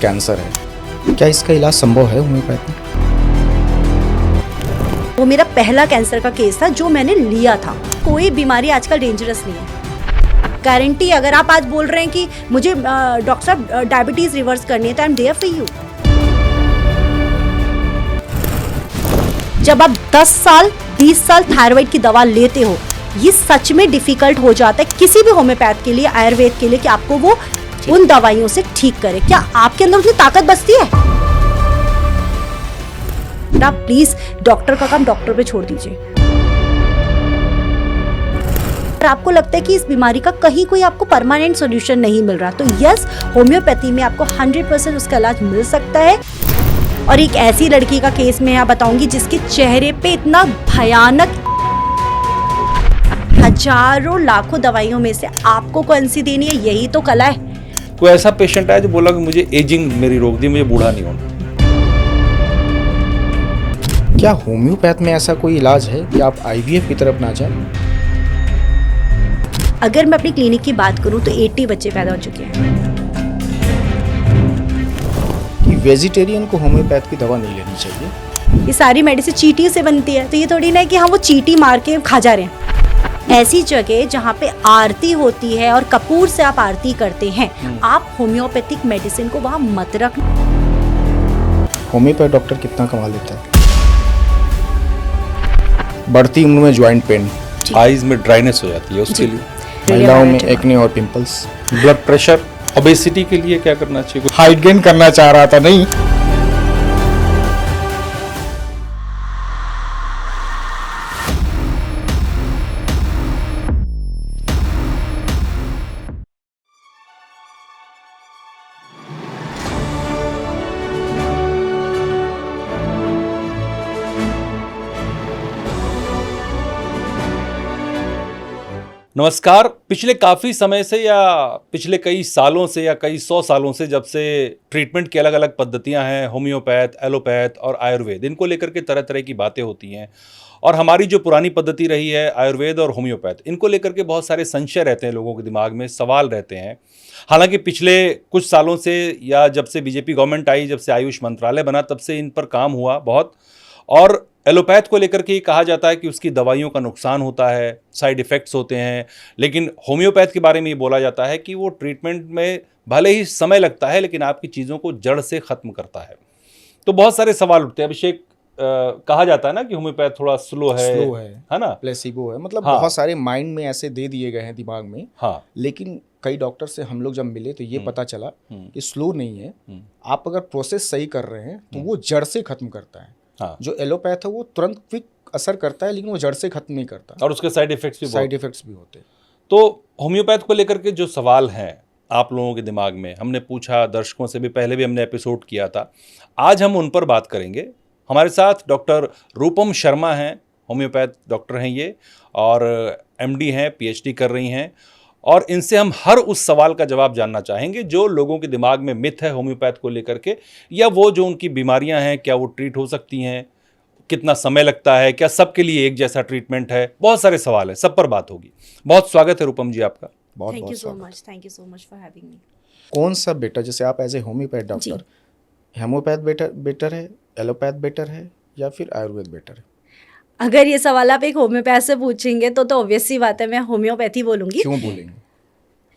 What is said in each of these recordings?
Cancer है, क्या इसका इलाज संभव है होम्योपैथ में? वो मेरा पहला कैंसर का केस था जो मैंने लिया था। कोई बीमारी आजकल डेंजरस नहीं है। गारंटी, अगर आप आज बोल रहे हैं कि मुझे डॉक्टर साहब डायबिटीज रिवर्स करनी है तो I am there for you. जब आप 10 साल 20 साल थायराइड की दवा लेते हो, ये सच में डिफिकल्ट हो जाता है किसी भी होम्योपैथ के लिए, आयुर्वेद के लिए, कि आपको वो उन दवाइयों से ठीक करे। क्या आपके अंदर उतनी ताकत बचती है? आप प्लीज डॉक्टर का काम डॉक्टर पे छोड़ दीजिए। अगर आपको लगता है कि इस बीमारी का कहीं कोई आपको परमानेंट सॉल्यूशन नहीं मिल रहा, तो यस, होम्योपैथी में आपको 100% उसका इलाज मिल सकता है। और एक ऐसी लड़की का केस मैं यहाँ बताऊंगी जिसके चेहरे पे इतना भयानक, हजारों लाखों दवाइयों में से आपको कौन सी देनी है, यही तो कला है। कोई ऐसा पेशेंट है जो बोला कि मुझे एजिंग मेरी रोक दी, मुझे बूढ़ा नहीं होना। क्या होम्योपैथ में ऐसा कोई इलाज है कि आप आईवीएफ की तरफ ना जाएं? अगर मैं अपनी क्लिनिक की बात करूं तो 80 बच्चे पैदा हो चुके हैं। कि वेजिटेरियन को होम्योपैथ की दवा नहीं लेनी चाहिए? ये सारी मेडिसिन चींटी से बनती है, तो ये थोड़ी ना है कि हाँ वो चींटी मार के खा जा रहे हैं। ऐसी जगह जहाँ पे आरती होती है और कपूर से आप आरती करते हैं, आप होम्योपैथिक मेडिसिन को वहाँ मत रखना। होम्योपैथ डॉक्टर कितना कमा लेता है? बढ़ती उम्र में ज्वाइंट पेन, आईज में ड्राइनेस हो जाती है, उसके लिए महिलाओं में एक्ने और पिंपल्स, ब्लड प्रेशर, ओबेसिटी के लिए क्या करना चाहिए? हाइट गेन करना चाह रहा था, नहीं? नमस्कार। पिछले काफ़ी समय से या पिछले कई सालों से या कई 100 सालों से, जब से ट्रीटमेंट की अलग अलग पद्धतियां हैं, होम्योपैथ, एलोपैथ और आयुर्वेद, इनको लेकर के तरह तरह की बातें होती हैं। और हमारी जो पुरानी पद्धति रही है आयुर्वेद और होम्योपैथ, इनको लेकर के बहुत सारे संशय रहते हैं, लोगों के दिमाग में सवाल रहते हैं। हालांकि पिछले कुछ सालों से, या जब से बीजेपी गवर्नमेंट आई, जब से आयुष मंत्रालय बना, तब से इन पर काम हुआ बहुत। और एलोपैथ को लेकर के कहा जाता है कि उसकी दवाइयों का नुकसान होता है, साइड इफ़ेक्ट्स होते हैं। लेकिन होम्योपैथ के बारे में ये बोला जाता है कि वो ट्रीटमेंट में भले ही समय लगता है, लेकिन आपकी चीज़ों को जड़ से ख़त्म करता है। तो बहुत सारे सवाल उठते हैं। अभिषेक, कहा जाता है ना कि होम्योपैथ थोड़ा स्लो है ना, प्लेसिबो है, मतलब हाँ। बहुत सारे माइंड में ऐसे दे दिए गए हैं दिमाग में। हाँ। लेकिन कई डॉक्टर से हम लोग जब मिले तो ये पता चला कि स्लो नहीं है। आप अगर प्रोसेस सही कर रहे हैं तो वो जड़ से खत्म करता है। हाँ। जो एलोपैथ है वो तुरंत क्विक असर करता है, लेकिन वो जड़ से खत्म नहीं करता, और उसके साइड इफेक्ट्स भी होते हैं। तो होम्योपैथ को लेकर के जो सवाल हैं आप लोगों के दिमाग में, हमने पूछा, दर्शकों से भी पहले भी हमने एपिसोड किया था, आज हम उन पर बात करेंगे। हमारे साथ डॉक्टर रूपम शर्मा हैं, होम्योपैथ डॉक्टर हैं ये, और एमडी हैं, पीएचडी कर रही हैं। और इनसे हम हर उस सवाल का जवाब जानना चाहेंगे जो लोगों के दिमाग में मिथ है होम्योपैथ को लेकर के, या वो जो उनकी बीमारियां हैं, क्या वो ट्रीट हो सकती हैं, कितना समय लगता है, क्या सबके लिए एक जैसा ट्रीटमेंट है। बहुत सारे सवाल हैं, सब पर बात होगी। बहुत स्वागत है रूपम जी आपका। बहुत थैंक बहुत यू सो स्वागत। Much, thank you so much for having me. कौन सा बेटर, जैसे आप as a homeopath doctor, homeopath better है, एलोपैथ बेटर है, या फिर आयुर्वेद बेटर है? अगर ये सवाल आप एक होम्योपैथ से पूछेंगे तो ऑब्वियस सी बात है, मैं होम्योपैथी बोलूंगी। क्यों बोलेंगे?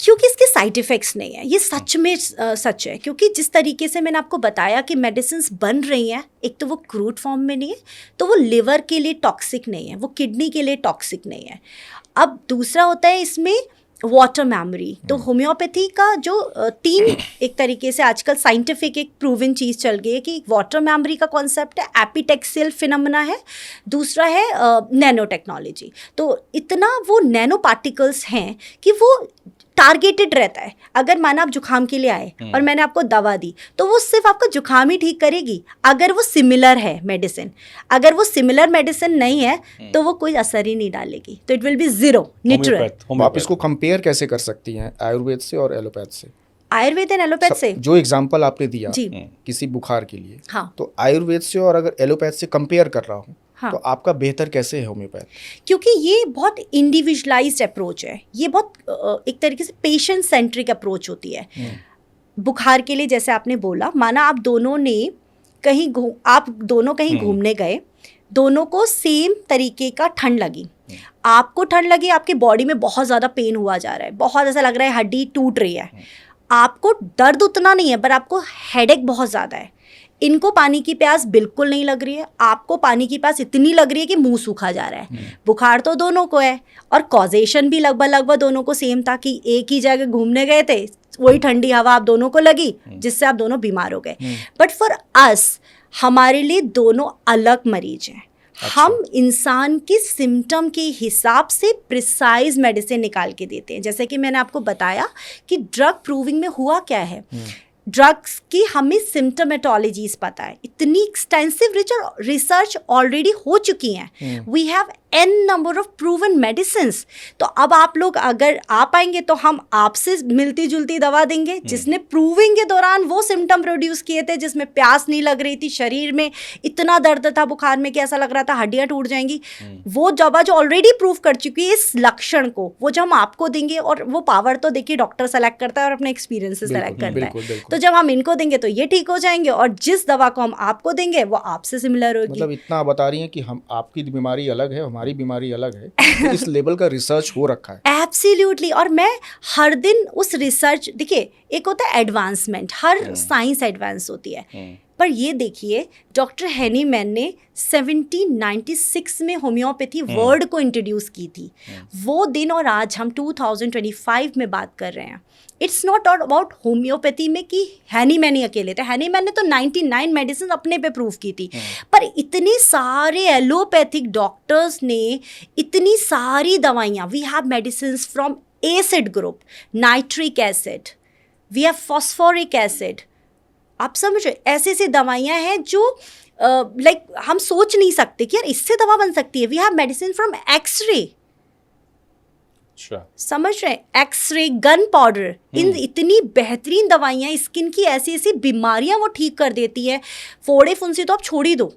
क्योंकि इसके साइड इफ़ेक्ट्स नहीं है। ये सच में सच है, क्योंकि जिस तरीके से मैंने आपको बताया कि मेडिसिन्स बन रही हैं, एक तो वो क्रूड फॉर्म में नहीं है, तो वो लिवर के लिए टॉक्सिक नहीं है, वो किडनी के लिए टॉक्सिक नहीं है। अब दूसरा होता है इसमें वाटर मेमोरी। तो होम्योपैथी का जो तीन एक तरीके से आजकल साइंटिफिक एक प्रूवन चीज़ चल गई है कि वाटर मेमोरी का कॉन्सेप्ट है, एपिटेक्सियल फिनोमेना है, दूसरा है नैनो टेक्नोलॉजी। तो इतना वो नैनो पार्टिकल्स हैं कि वो टारगेटेड रहता है। अगर माना आप जुखाम के लिए आए और मैंने आपको दवा दी, तो वो सिर्फ आपका जुखाम ही ठीक करेगी अगर वो सिमिलर है मेडिसिन। अगर वो सिमिलर मेडिसिन नहीं है तो वो कोई असर ही नहीं डालेगी, तो it will be zero neutral. आप इसको कंपेयर कैसे कर सकती हैं आयुर्वेद से और एलोपैथ से? आयुर्वेद एंड एलोपैथ से जो एग्जांपल आपने दिया जी, किसी बुखार के लिए, हाँ, तो आयुर्वेद से और अगर एलोपैथ से कंपेयर कर रहा हूँ, हाँ, तो आपका बेहतर कैसे है होम्योपैथ? क्योंकि ये बहुत इंडिविजुअलाइज्ड अप्रोच है। ये बहुत एक तरीके से पेशेंट सेंट्रिक अप्रोच होती है। बुखार के लिए जैसे आपने बोला, माना आप दोनों कहीं घूमने गए, दोनों को सेम तरीके का ठंड लगी, आपको ठंड लगी, आपकी बॉडी में बहुत ज़्यादा पेन हुआ जा रहा है, बहुत ऐसा लग रहा है हड्डी टूट रही है, आपको दर्द उतना नहीं है पर आपको हेडेक बहुत ज़्यादा है। इनको पानी की प्यास बिल्कुल नहीं लग रही है, आपको पानी की प्यास इतनी लग रही है कि मुंह सूखा जा रहा है। बुखार तो दोनों को है और कॉजेशन भी लगभग दोनों को सेम था कि एक ही जगह घूमने गए थे, वही ठंडी हवा आप दोनों को लगी जिससे आप दोनों बीमार हो गए। बट फॉर अस, हमारे लिए दोनों अलग मरीज हैं। हम इंसान की सिम्टम के हिसाब से प्रिसाइज मेडिसिन निकाल के देते हैं। जैसे कि मैंने आपको बताया कि ड्रग प्रूविंग में हुआ क्या है, ड्रग्स की हमें सिम्टोमेटोलॉजीज पता है, इतनी एक्सटेंसिव रिसर्च ऑलरेडी हो चुकी हैं, we have n number of proven medicines. तो अब आप लोग अगर आ पाएंगे तो हम आपसे मिलती जुलती दवा देंगे जिसने प्रूविंग के दौरान वो सिम्टम प्रोड्यूस किए थे, जिसमें प्यास नहीं लग रही थी, शरीर में इतना दर्द था बुखार में कि ऐसा लग रहा था हड्डियां टूट जाएंगी, वो दवा जो ऑलरेडी प्रूव कर चुकी है इस लक्षण को, वो जो हम आपको देंगे, और वो पावर तो देखिए डॉक्टर सेलेक्ट करता है और अपने एक्सपीरियंस से सेलेक्ट करता है। तो जब हम इनको देंगे तो ये ठीक हो जाएंगे, और जिस दवा को हम आपको देंगे वो आपसे सिमिलर होगी। मतलब इतना आप बता रही हैं कि हम, आपकी बीमारी अलग है, हमारी बीमारी अलग है, तो इस लेवल का रिसर्च हो रखा है। एब्सोल्युटली। और मैं हर दिन उस रिसर्च, देखिए एक होता है एडवांसमेंट, हर साइंस एडवांस होती है, पर ये देखिए डॉक्टर हेनीमैन ने 1796 में होम्योपैथी वर्ड को इंट्रोड्यूस की थी, वो दिन और आज हम 2025 में बात कर रहे हैं। इट्स नॉट अबाउट होम्योपैथी में कि हैनीमैन ही अकेले थे, हैनीमैन ने तो 99 मेडिसिन अपने पे प्रूव की थी, पर इतने सारे एलोपैथिक डॉक्टर्स ने इतनी सारी दवाइयाँ, we have medicine from acid group, nitric acid, we have phosphoric acid, आप समझ रहे, ऐसी ऐसी दवाइयाँ हैं जो लाइक हम सोच नहीं सकते कि यार इससे दवा बन सकती है। We have medicine from x-ray, समझ रहे, एक्सरे, गन पाउडर, इन इतनी बेहतरीन दवाइयाँ, स्किन की ऐसी ऐसी बीमारियाँ वो ठीक कर देती है, फोड़े फुंसी तो आप छोड़ ही दो,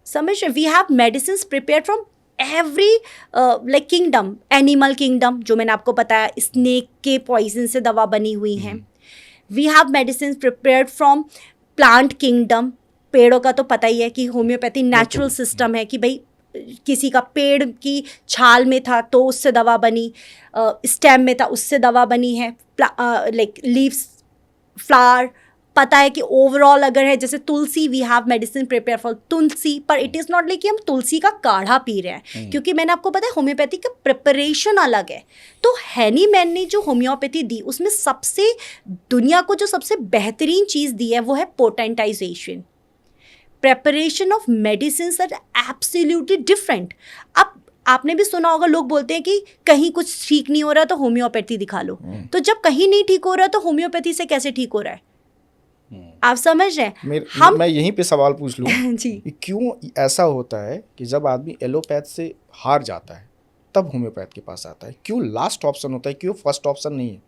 समझ रहे। We have medicine prepared from every like kingdom, animal kingdom जो मैंने आपको बताया, स्नेक के पॉइजन से दवा बनी हुई हैं। We have medicine prepared from plant kingdom, पेड़ों का तो पता ही है कि होम्योपैथी नेचुरल सिस्टम है कि भाई किसी का पेड़ की छाल में था तो उससे दवा बनी, स्टेम में था उससे दवा बनी है, लाइक लीव्स, फ्लावर, पता है कि ओवरऑल अगर है, जैसे तुलसी, we have medicine prepare for tulsi, पर इट इज़ नॉट लाइक कि हम तुलसी का काढ़ा पी रहे हैं, क्योंकि मैंने आपको पता है होम्योपैथी का प्रिपरेशन अलग है। तो हैनीमैन ने जो होम्योपैथी दी उसमें सबसे, दुनिया को जो सबसे बेहतरीन चीज़ दी है वो है potentisation, preparation of medicine are absolutely different. अब आपने भी सुना होगा, लोग बोलते हैं कि कहीं कुछ ठीक नहीं हो रहा तो होम्योपैथी दिखा लो, तो जब कहीं नहीं ठीक हो रहा तो होम्योपैथी से कैसे ठीक हो रहा है, आप समझ रहे हैं। मैं यहीं पे सवाल पूछ लूँ जी, क्यों ऐसा होता है कि जब आदमी एलोपैथ से हार जाता है तब होम्योपैथ के पास आता है, क्यों लास्ट ऑप्शन होता है, क्यों फर्स्ट ऑप्शन नहीं है?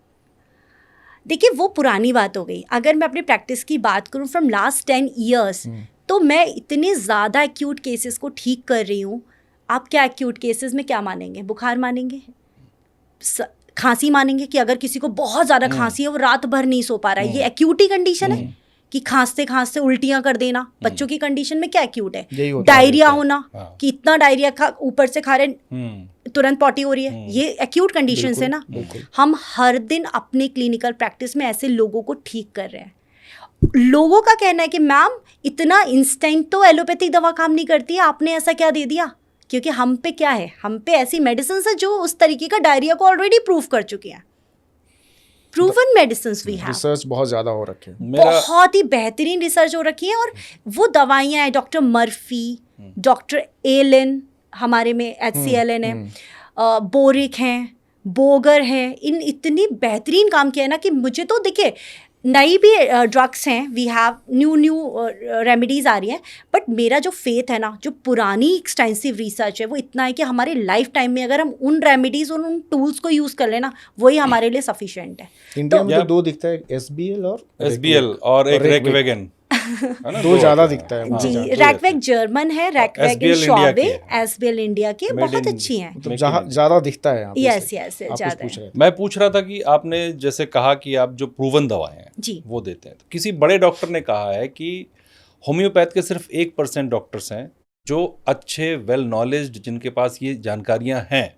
देखिए वो पुरानी बात हो गई। अगर मैं अपनी प्रैक्टिस की बात करूं फ्रॉम लास्ट 10 ईयर्स, तो मैं इतने ज़्यादा एक्यूट केसेस को ठीक कर रही हूँ। आप क्या एक्यूट केसेस में क्या मानेंगे, बुखार मानेंगे, खांसी मानेंगे, कि अगर किसी को बहुत ज़्यादा खांसी है वो रात भर नहीं सो पा रहा है, ये एक्यूट ही कंडीशन है कि खांसते खांसते उल्टियाँ कर देना। बच्चों की कंडीशन में क्या एक्यूट है, डायरिया होना, कि इतना डायरिया ऊपर से खा रहे तुरंत पॉटी हो रही है, ये एक्यूट कंडीशन है ना। हम हर दिन अपने क्लिनिकल प्रैक्टिस में ऐसे लोगों को ठीक कर रहे हैं। लोगों का कहना है कि मैम इतना इंस्टेंट तो एलोपैथिक दवा काम नहीं करती है, आपने ऐसा क्या दे दिया, क्योंकि हम पे क्या है, हम पे ऐसी मेडिसिन है जो उस तरीके का डायरिया को ऑलरेडी प्रूव कर चुकी हैं। Proven medicine we have, research बहुत ज़्यादा हो रखी है, बहुत ही बेहतरीन रिसर्च हो रखी है, और वो दवाइयाँ हैं, डॉक्टर मर्फी, डॉक्टर एलन, हमारे में HCLN है, बोरिक हैं, बोगर हैं, इन इतनी बेहतरीन काम किया है ना कि मुझे तो देखिए नई भी ड्रग्स हैं, वी हैव न्यू रेमेडीज़ आ रही हैं, बट मेरा जो फेथ है ना, जो पुरानी एक्सटेंसिव रिसर्च है वो इतना है कि हमारे लाइफ टाइम में अगर हम उन रेमेडीज़ और उन टूल्स को यूज़ कर लेना, वही हमारे लिए सफिशिएंट है। इंडिया में तो दो दिखता है, SBL और एक रेकवेगन। है ना? दो ज़्यादा होते हैं। दिखता है हाँ, जी, दो रैकवेक रहते जर्मन है, रैकवेक SBL इन इंडिया शॉवे, की है। एसबीएल इंडिया की, Made बहुत in- अच्छी हैं। मतलब Make in- ज़्यादा दिखता है यहाँ पे यस से। यस आप कुछ ज़्यादा पूछ है। रहे थे। मैं पूछ रहा था कि आपने जैसे कहा कि आप जो प्रूवन दवाएं हैं जी। वो देते हैं, तो किसी बड़े डॉक्टर ने कहा है कि होम्योपैथ के सिर्फ 1% डॉक्टर्स हैं जो अच्छे वेल नॉलेज्ड, जिनके पास ये जानकारियां हैं,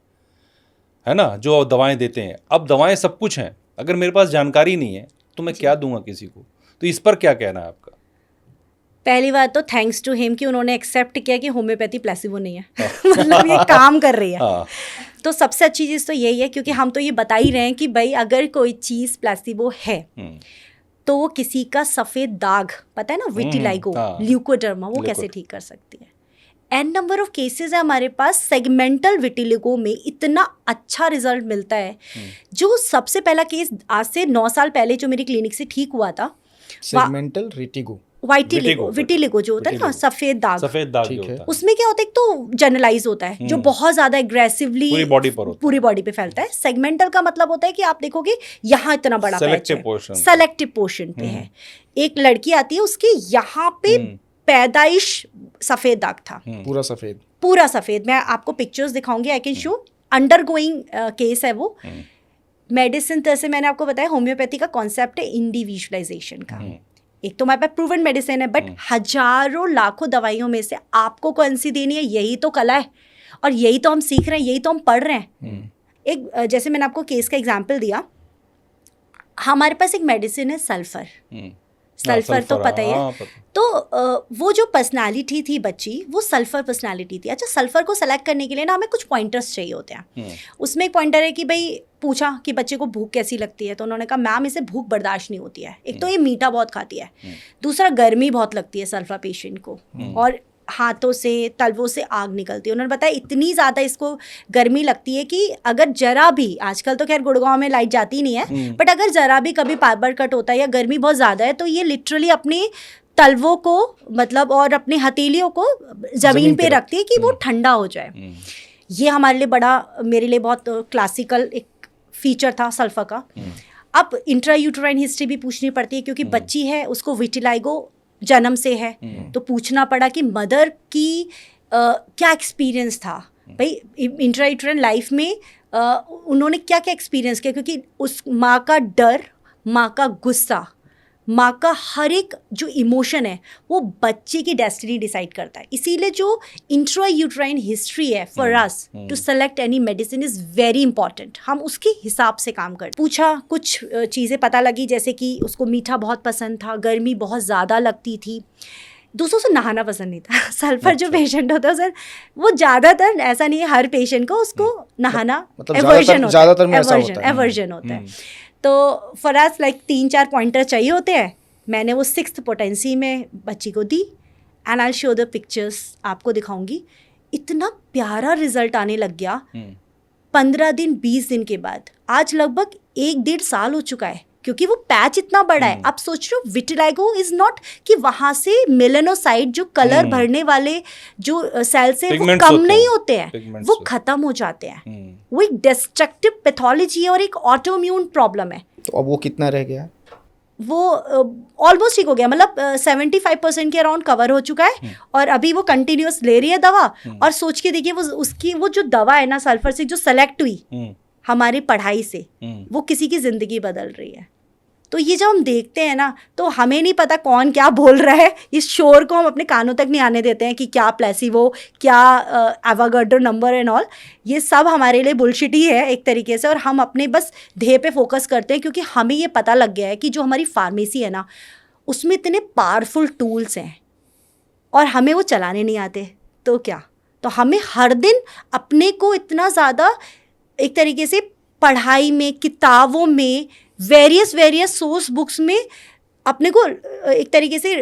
है ना, जो दवाएं देते हैं। अब दवाएं सब कुछ हैं, अगर मेरे पास जानकारी नहीं है तो मैं क्या दूंगा किसी को? तो इस पर क्या कहना है आपका? पहली बात तो थैंक्स टू हिम कि उन्होंने एक्सेप्ट किया कि होम्योपैथी प्लेसिबो नहीं है मतलब ये काम कर रही है। हाँ, तो सबसे अच्छी चीज़ तो यही है, क्योंकि हम तो ये बता ही रहे हैं कि भाई अगर कोई चीज़ प्लेसिबो है तो वो किसी का सफ़ेद दाग, पता है ना, विटिलाइगो, हाँ। ल्यूकोडर्मा, वो कैसे ठीक कर सकती है। एन नंबर ऑफ केसेस है हमारे पास सेगमेंटल विटिलिगो में, इतना अच्छा रिजल्ट मिलता है। जो सबसे पहला केस आज से 9 साल पहले जो मेरी क्लिनिक से ठीक हुआ था, सेगमेंटल रिटिगो। विटिलिगो जो होता है ना, सफ़ेद दाग, सफेद दाग ठीक जो है। होता है उसमें क्या होता है, एक तो जनरलाइज होता है जो बहुत ज्यादा एग्रेसिवली पूरी बॉडी पर होता है। पूरी बॉडी पे फैलता है। सेगमेंटल का मतलब होता है कि आप देखोगे यहाँ इतना बड़ा पैच Selective है, portion पे। सेलेक्टिव पोर्शन पे है। एक लड़की आती है, उसके यहाँ पे पैदाइश सफेद दाग था, पूरा सफ़ेद। पूरा सफेद। मैं आपको पिक्चर्स दिखाऊंगी, I can show. Undergoing case है वो। मेडिसिन तरह से मैंने आपको बताया, होम्योपैथी का कॉन्सेप्ट है इंडिविजुअलाइजेशन का। एक तो हमारे पास प्रूवन मेडिसिन है, बट हजारों लाखों दवाइयों में से आपको कौन सी देनी है, यही तो कला है, और यही तो हम सीख रहे हैं, यही तो हम पढ़ रहे हैं। एक जैसे मैंने आपको केस का एग्जांपल दिया, हमारे पास एक मेडिसिन है सल्फर। सल्फर तो पता ही है। तो वो जो पर्सनालिटी थी बच्ची, वो सल्फर पर्सनालिटी थी। अच्छा, सल्फर को सेलेक्ट करने के लिए ना हमें कुछ पॉइंटर्स चाहिए होते हैं। उसमें एक पॉइंटर है कि भाई पूछा कि बच्चे को भूख कैसी लगती है, तो उन्होंने कहा मैम इसे भूख बर्दाश्त नहीं होती है। एक तो ये मीठा बहुत खाती है, दूसरा गर्मी बहुत लगती है सल्फर पेशेंट को, और हाथों से तलवों से आग निकलती है। उन्होंने बताया इतनी ज़्यादा इसको गर्मी लगती है कि अगर जरा भी, आजकल तो खैर गुड़गांव में लाइट जाती नहीं है, बट अगर जरा भी कभी पावर कट होता है या गर्मी बहुत ज़्यादा है, तो ये लिटरली अपने तलवों को, मतलब और अपनी हथेलियों को ज़मीन पे रखती है कि वो ठंडा हो जाए। ये हमारे लिए बड़ा, मेरे लिए बहुत क्लासिकल एक फीचर था सल्फर का। अब इंट्रायूटेराइन हिस्ट्री भी पूछनी पड़ती है, क्योंकि बच्ची है, उसको विटिलाइगो जन्म से है, तो पूछना पड़ा कि मदर की क्या एक्सपीरियंस था भाई इंट्रायूटेराइन लाइफ में, उन्होंने क्या क्या एक्सपीरियंस किया, क्योंकि उस माँ का डर, माँ का गुस्सा, माँ का हर एक जो इमोशन है, वो बच्चे की डेस्टिनी डिसाइड करता है। इसीलिए जो इंट्रायूटेराइन हिस्ट्री है for us to select any medicine is very important. हम उसके हिसाब से काम करते। पूछा, कुछ चीज़ें पता लगी, जैसे कि उसको मीठा बहुत पसंद था, गर्मी बहुत ज़्यादा लगती थी, दूसरों से नहाना पसंद नहीं था। सल्फर जो पेशेंट होता है सर, वो ज़्यादातर, ऐसा नहीं है हर पेशेंट को, उसको नहाना एवर्जन होता है। तो फॉर अस लाइक 3-4 पॉइंटर चाहिए होते हैं। मैंने वो 6th पोटेंसी में बच्ची को दी, and I show the pictures, आपको दिखाऊंगी। इतना प्यारा रिजल्ट आने लग गया 15 दिन 20 दिन के बाद। आज लगभग 1-1.5 साल हो चुका है, क्योंकि वो पैच इतना बड़ा है। आप सोच रहे हो, विटिलाइगो इज नॉट कि वहाँ से मेलानोसाइट जो कलर भरने वाले जो सेल्स हैं वो कम नहीं होते हैं, वो खत्म हो जाते हैं। वो एक डिस्ट्रक्टिव पैथोलॉजी है और एक ऑटोइम्यून प्रॉब्लम है। तो अब वो कितना रह गया? वो ऑलमोस्ट ठीक हो गया, मतलब 75% के अराउंड कवर हो चुका है, और अभी वो कंटिन्यूस ले रही है दवा। और सोच के देखिए, वो उसकी वो जो दवा है ना सल्फर से जो सेलेक्ट हुई हमारी पढ़ाई से, वो किसी की ज़िंदगी बदल रही है। तो ये जब हम देखते हैं ना, तो हमें नहीं पता कौन क्या बोल रहा है, इस शोर को हम अपने कानों तक नहीं आने देते हैं कि क्या प्लेसिबो, क्या एवोगाड्रो नंबर एंड ऑल, ये सब हमारे लिए बुलशिट ही है एक तरीके से। और हम अपने बस ध्येय पे फोकस करते हैं, क्योंकि हमें ये पता लग गया है कि जो हमारी फार्मेसी है ना, उसमें इतने पावरफुल टूल्स हैं और हमें वो चलाने नहीं आते। तो क्या, तो हमें हर दिन अपने को इतना ज़्यादा एक तरीके से पढ़ाई में, किताबों में, वेरियस सोर्स बुक्स में अपने को एक तरीके से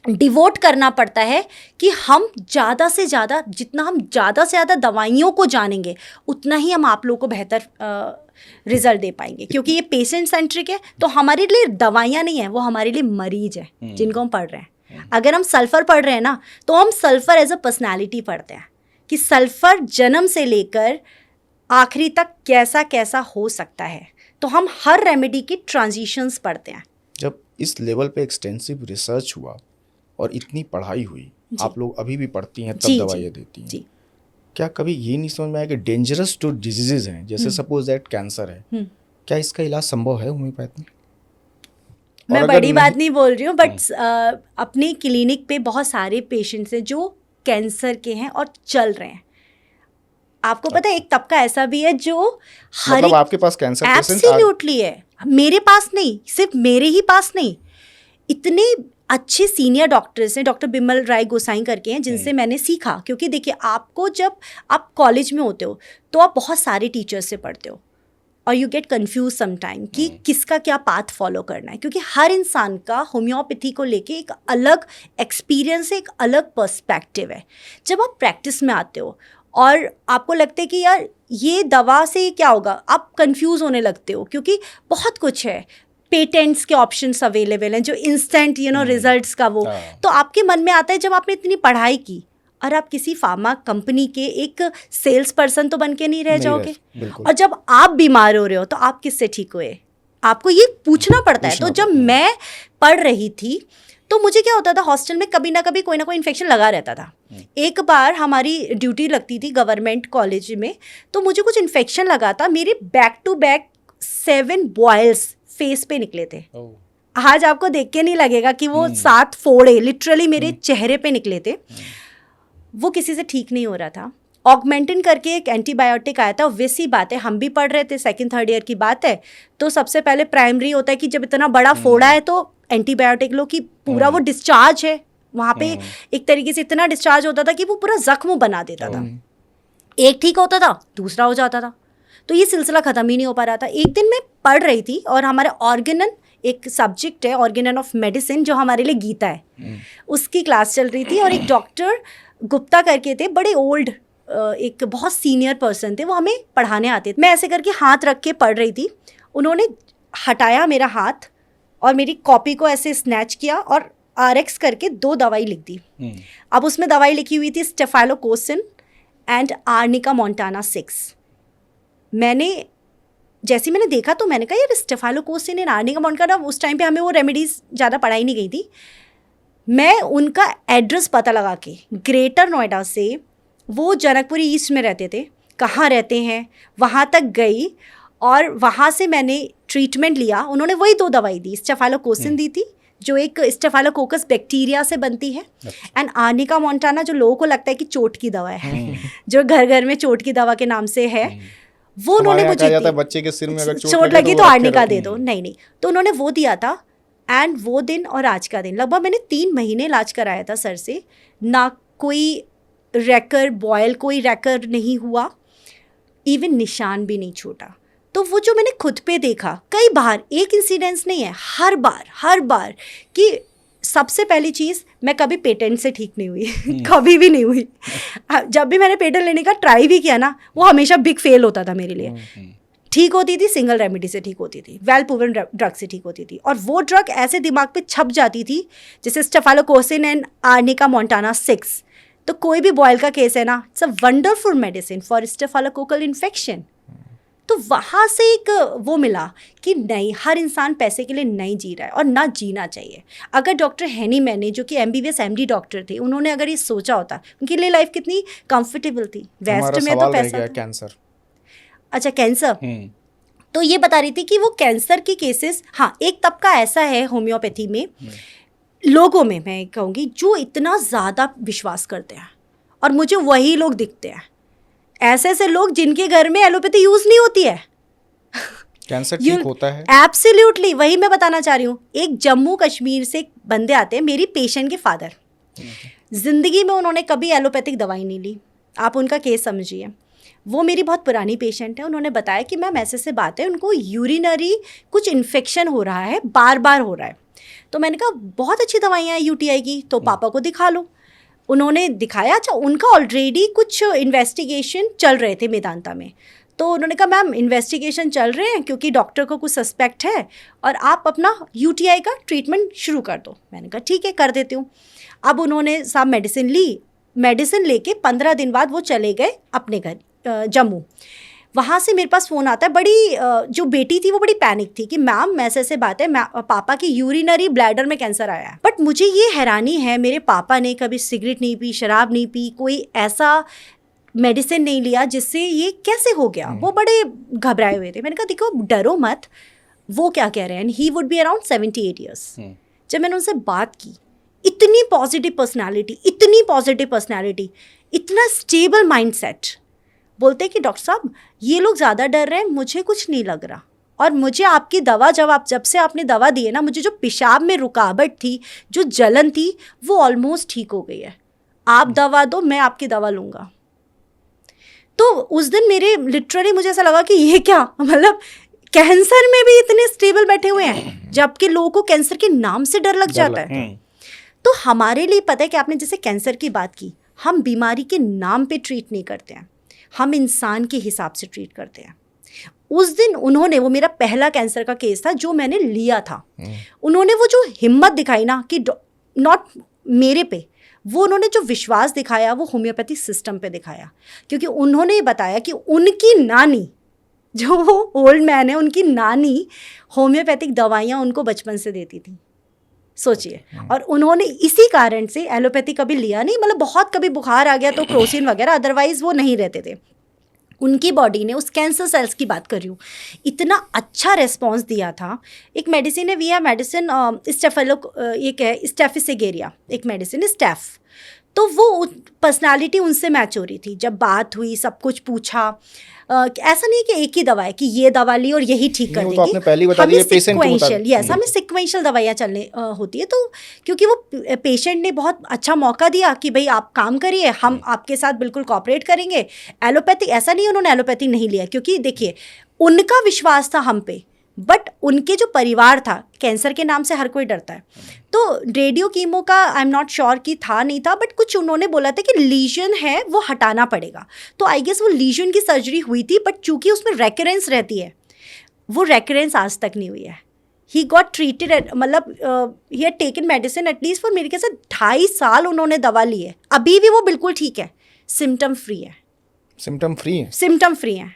डिवोट करना पड़ता है कि हम ज़्यादा से ज़्यादा, जितना हम ज़्यादा से ज़्यादा दवाइयों को जानेंगे, उतना ही हम आप लोगों को बेहतर रिजल्ट दे पाएंगे। क्योंकि ये पेशेंट सेंट्रिक है, तो हमारे लिए दवाइयाँ नहीं है, वो हमारे लिए मरीज है जिनको हम पढ़ रहे हैं। अगर हम सल्फ़र पढ़ रहे हैं ना, तो हम सल्फ़र एज अ पर्सनैलिटी पढ़ते हैं कि सल्फ़र जन्म से लेकर आखिरी तक कैसा कैसा हो सकता है। तो हम हर रेमेडी की ट्रांजिशंस पढ़ते हैं। जब इस लेवल पे एक्सटेंसिव रिसर्च हुआ और इतनी पढ़ाई हुई, आप लोग अभी भी पढ़ती हैं तब जी, दवाइयाँ देती हैं, जी। क्या कभी ये नहीं समझ में आया कि डेंजरस जो डिजीजेज हैं, जैसे सपोज दैट कैंसर है, क्या इसका इलाज संभव है होम्योपैथ में? मैं और अगर बड़ी बात नहीं बोल रही हूँ, बट अपनी क्लिनिक पे बहुत सारे पेशेंट्स हैं जो कैंसर के हैं और चल रहे हैं। आपको पता है एक तबका ऐसा भी है जो हर मतलब एक आपके पास कैंसर पेशेंट एब्सोल्युटली है, मेरे पास नहीं, सिर्फ मेरे ही पास नहीं, इतने अच्छे सीनियर डॉक्टर्स हैं, डॉक्टर बिमल राय गोसाई करके हैं, जिनसे मैंने सीखा। क्योंकि देखिए, आपको जब आप कॉलेज में होते हो तो आप बहुत सारे टीचर्स से पढ़ते हो और यू गेट कंफ्यूज समटाइम कि किसका क्या पाथ फॉलो करना है, क्योंकि हर इंसान का होम्योपैथी को लेके एक अलग एक्सपीरियंस है, एक अलग पर्सपेक्टिव है। जब आप प्रैक्टिस में आते हो और आपको लगता है कि यार ये दवा से क्या होगा, आप कंफ्यूज होने लगते हो, क्योंकि बहुत कुछ है, पेटेंट्स के ऑप्शंस अवेलेबल हैं जो इंस्टेंट रिजल्ट्स का वो, तो आपके मन में आता है जब आपने इतनी पढ़ाई की और आप किसी फार्मा कंपनी के एक सेल्स पर्सन तो बन के नहीं रह जाओगे। और जब आप बीमार हो रहे हो तो आप किससे ठीक हुए, आपको ये पूछना पड़ता है। तो जब मैं पढ़ रही थी तो मुझे क्या होता था, हॉस्टल में कभी ना कभी कोई ना कोई इन्फेक्शन लगा रहता था। एक बार हमारी ड्यूटी लगती थी गवर्नमेंट कॉलेज में, तो मुझे कुछ इन्फेक्शन लगा था, मेरे back to back 7 boils face पे निकले थे। आज आपको देख के नहीं लगेगा कि वो 7 फोड़े लिटरली मेरे चेहरे पे निकले थे। वो किसी से ठीक नहीं हो रहा था। ऑगमेंटिन करके एक एंटीबायोटिक आया था, वैसी बात है, हम भी पढ़ रहे थे, 2nd 3rd ईयर की बात है। तो सबसे पहले प्राइमरी होता है कि जब इतना बड़ा फोड़ा है तो एंटीबायोटिक लो कि पूरा वो डिस्चार्ज है वहाँ पे, एक तरीके से इतना डिस्चार्ज होता था कि वो पूरा जख्म बना देता था। एक ठीक होता था, दूसरा हो जाता था, तो ये सिलसिला ख़त्म ही नहीं हो पा रहा था। एक दिन मैं पढ़ रही थी और हमारे ऑर्गेनन एक सब्जेक्ट है, ऑर्गेनन ऑफ मेडिसिन, जो हमारे लिए गीता है, उसकी क्लास चल रही थी और एक डॉक्टर गुप्ता करके थे, बड़े ओल्ड, एक बहुत सीनियर पर्सन थे, वो हमें पढ़ाने आते थे। मैं ऐसे करके हाथ रख के पढ़ रही थी, उन्होंने हटाया मेरा हाथ और मेरी कॉपी को ऐसे स्नैच किया और RX करके 2 दवाई लिख दी। अब उसमें दवाई लिखी हुई थी स्टेफाइलोकोसिन एंड आर्निका मोंटाना 6। जैसे मैंने देखा तो मैंने कहा यार स्टेफाइलोकोसिन एंड आर्निका मोंटाना, उस टाइम पे हमें वो रेमेडीज़ ज़्यादा पढ़ाई नहीं गई थी। मैं उनका एड्रेस पता लगा के ग्रेटर नोएडा से, वो जनकपुरी ईस्ट में रहते थे, कहाँ रहते हैं वहाँ तक गई और वहाँ से मैंने ट्रीटमेंट लिया। उन्होंने वही 2 दवाई दी, स्टेफाइलोकोसिन दी थी जो एक स्टेफाइलोकोकस बैक्टीरिया से बनती है, एंड आर्निका मोंटाना जो लोगों को लगता है कि चोट की दवा है, जो घर घर में चोट की दवा के नाम से है, वो उन्होंने मुझे दी। बच्चे के सिर में अगर चोट लगी तो आर्निका दे दो, नहीं, तो उन्होंने वो दिया था। एंड वो दिन और आज का दिन लगभग मैंने 3 महीने इलाज कराया था सर से, ना कोई रैकर बॉयल, कोई रैकर नहीं हुआ, इवन निशान भी नहीं छूटा। तो वो जो मैंने खुद पे देखा कई बार, एक इंसिडेंस नहीं है, हर बार कि सबसे पहली चीज़, मैं कभी पेटेंट से ठीक नहीं हुई कभी भी नहीं हुई। जब भी मैंने पेटेंट लेने का ट्राई भी किया ना, वो हमेशा बिग फेल होता था मेरे लिए। ठीक होती थी सिंगल रेमेडी से ठीक होती थी, वेल प्रूवन ड्रग से ठीक होती थी, और वो ड्रग ऐसे दिमाग पे छप जाती थी जैसे स्टेफाइलोकोसिन एंड आर्निका मोंटाना 6। तो कोई भी बॉयल का केस है ना, it's a wonderful medicine for staphylococcal infection. तो वहाँ से एक वो मिला कि नहीं, हर इंसान पैसे के लिए नहीं जी रहा है और ना जीना चाहिए। अगर डॉक्टर हैनी मैने, जो कि MBBS MD डॉक्टर थे, उन्होंने अगर ये सोचा होता, उनके लिए लाइफ कितनी कंफर्टेबल थी। वेस्ट में तो पैसा, कैंसर, अच्छा कैंसर, तो ये बता रही थी कि वो कैंसर के केसेस, हाँ एक तबका ऐसा है होम्योपैथी में लोगों में, मैं कहूँगी, जो इतना ज़्यादा विश्वास करते हैं, और मुझे वही लोग दिखते हैं, ऐसे लोग जिनके घर में एलोपैथी यूज़ नहीं होती है, कैंसर ठीक होता है। एब्सोल्युटली, वही मैं बताना चाह रही हूँ। एक जम्मू कश्मीर से बंदे आते हैं, मेरी पेशेंट के फादर, ज़िंदगी में उन्होंने कभी एलोपैथिक दवाई नहीं ली, आप उनका केस समझिए। वो मेरी बहुत पुरानी पेशेंट है, उन्होंने बताया कि मैम ऐसे बात है, उनको यूरिनरी कुछ इन्फेक्शन हो रहा है, बार हो रहा है। तो मैंने कहा बहुत अच्छी दवाइयाँ हैं UTI की, तो पापा को दिखा लो। उन्होंने दिखाया। अच्छा, उनका ऑलरेडी कुछ इन्वेस्टिगेशन चल रहे थे मेदांता में, तो उन्होंने कहा मैम इन्वेस्टिगेशन चल रहे हैं क्योंकि डॉक्टर को कुछ सस्पेक्ट है और आप अपना UTI का ट्रीटमेंट शुरू कर दो। मैंने कहा ठीक है, कर देती हूँ। अब उन्होंने साहब मेडिसिन ली, मेडिसिन लेके 15 दिन बाद वो चले गए अपने घर जम्मू। वहाँ से मेरे पास फ़ोन आता है, बड़ी जो बेटी थी वो बड़ी पैनिक थी कि मैम ऐसे बात है, पापा की यूरिनरी ब्लैडर में कैंसर आया है। बट मुझे ये हैरानी है, मेरे पापा ने कभी सिगरेट नहीं पी, शराब नहीं पी, कोई ऐसा मेडिसिन नहीं लिया जिससे ये कैसे हो गया। वो बड़े घबराए हुए थे। मैंने कहा देखो डरो मत, वो क्या कह रहे हैं। And he would be around 78 years. जब मैंने उनसे बात की, इतनी पॉजिटिव पर्सनालिटी, इतना स्टेबल माइंडसेट, बोलते कि डॉक्टर साहब ये लोग ज़्यादा डर रहे हैं, मुझे कुछ नहीं लग रहा। और मुझे आपकी दवा, जब से आपने दवा दी है ना, मुझे जो पेशाब में रुकावट थी, जो जलन थी, वो ऑलमोस्ट ठीक हो गई है। आप दवा दो, मैं आपकी दवा लूँगा। तो उस दिन मेरे लिटरली मुझे ऐसा लगा कि ये क्या, मतलब कैंसर में भी इतने स्टेबल बैठे हुए हैं, जबकि लोगों को कैंसर के नाम से डर लग जाता है। तो हमारे लिए पता है कि आपने जैसे कैंसर की बात की, हम बीमारी के नाम पे ट्रीट नहीं करते हैं, हम इंसान के हिसाब से ट्रीट करते हैं। उस दिन उन्होंने, वो मेरा पहला कैंसर का केस था जो मैंने लिया था, उन्होंने वो जो हिम्मत दिखाई ना कि नॉट मेरे पे, वो उन्होंने जो विश्वास दिखाया वो होम्योपैथिक सिस्टम पे दिखाया। क्योंकि उन्होंने बताया कि उनकी नानी, जो वो ओल्ड मैन है, उनकी नानी होम्योपैथिक दवाइयाँ उनको बचपन से देती थी, सोचिए। और उन्होंने इसी कारण से एलोपैथी कभी लिया नहीं, मतलब बहुत कभी बुखार आ गया तो क्रोसिन वगैरह, अदरवाइज वो नहीं रहते थे। उनकी बॉडी ने, उस कैंसर सेल्स की बात कर रही हूँ, इतना अच्छा रिस्पॉन्स दिया था। एक मेडिसिन है, वी हैव मेडिसिन एक है स्टेफिसेगेरिया, एक मेडिसिन स्टेफ। तो वो पर्सनालिटी उनसे मैच हो रही थी। जब बात हुई, सब कुछ पूछा, ऐसा नहीं कि एक ही दवा है कि ये दवा ली और यही ठीक कर देगी। तो आपने पहले बता दिया, पेशेंट को बता दिया। यस, हमें सिक्वेंशियल दवाइयाँ चलने होती है। तो क्योंकि वो पेशेंट ने बहुत अच्छा मौका दिया कि भाई आप काम करिए, हम आपके साथ बिल्कुल कोऑपरेट करेंगे। एलोपैथी, ऐसा नहीं उन्होंने एलोपैथी नहीं लिया, क्योंकि देखिए उनका विश्वास था हम पे, बट उनके जो परिवार था, कैंसर के नाम से हर कोई डरता है, तो रेडियो कीमो का आई एम नॉट श्योर कि था नहीं था, बट कुछ उन्होंने बोला था कि लीजन है वो हटाना पड़ेगा। तो आई गेस वो लीजन की सर्जरी हुई थी, बट चूंकि उसमें रेकरेंस रहती है, वो रेकरेंस आज तक नहीं हुई है। ही गॉट ट्रीटेड, मतलब he had taken medicine at least for, मेरे ख्याल से 2.5 साल उन्होंने दवा ली है, अभी भी वो बिल्कुल ठीक है, सिम्टम फ्री है।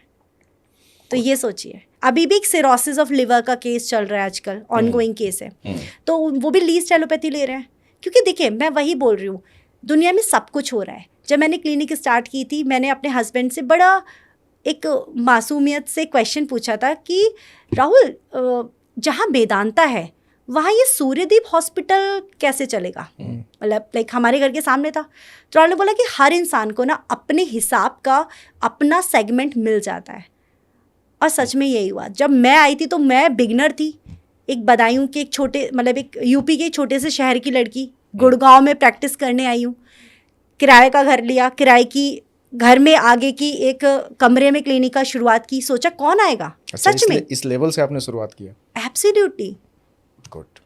तो ये सोचिए, अभी भी एक सिरोसिस ऑफ लिवर का केस चल रहा है आजकल, ऑनगोइंग केस है। तो वो भी लीस्ट एलोपैथी ले रहे हैं। क्योंकि देखिए, मैं वही बोल रही हूँ, दुनिया में सब कुछ हो रहा है। जब मैंने क्लिनिक स्टार्ट की थी, मैंने अपने हस्बैंड से बड़ा एक मासूमियत से क्वेश्चन पूछा था कि राहुल, जहाँ वेदांता है वहाँ ये सूर्यदीप हॉस्पिटल कैसे चलेगा? मतलब लाइक हमारे घर के सामने था। तो राहुल ने बोला कि हर इंसान को ना अपने हिसाब का अपना सेगमेंट मिल जाता है। और सच में यही हुआ। जब मैं आई थी तो मैं बिगनर थी, एक बदायूं के एक छोटे, मतलब एक यूपी के छोटे से शहर की लड़की, गुड़गांव में प्रैक्टिस करने आई हूँ। किराए का घर लिया, किराए की घर में आगे की एक कमरे में क्लिनिक का शुरुआत की। सोचा कौन आएगा। अच्छा, सच में इस लेवल से आपने शुरुआत किया? एब्सोल्युटली। गुड।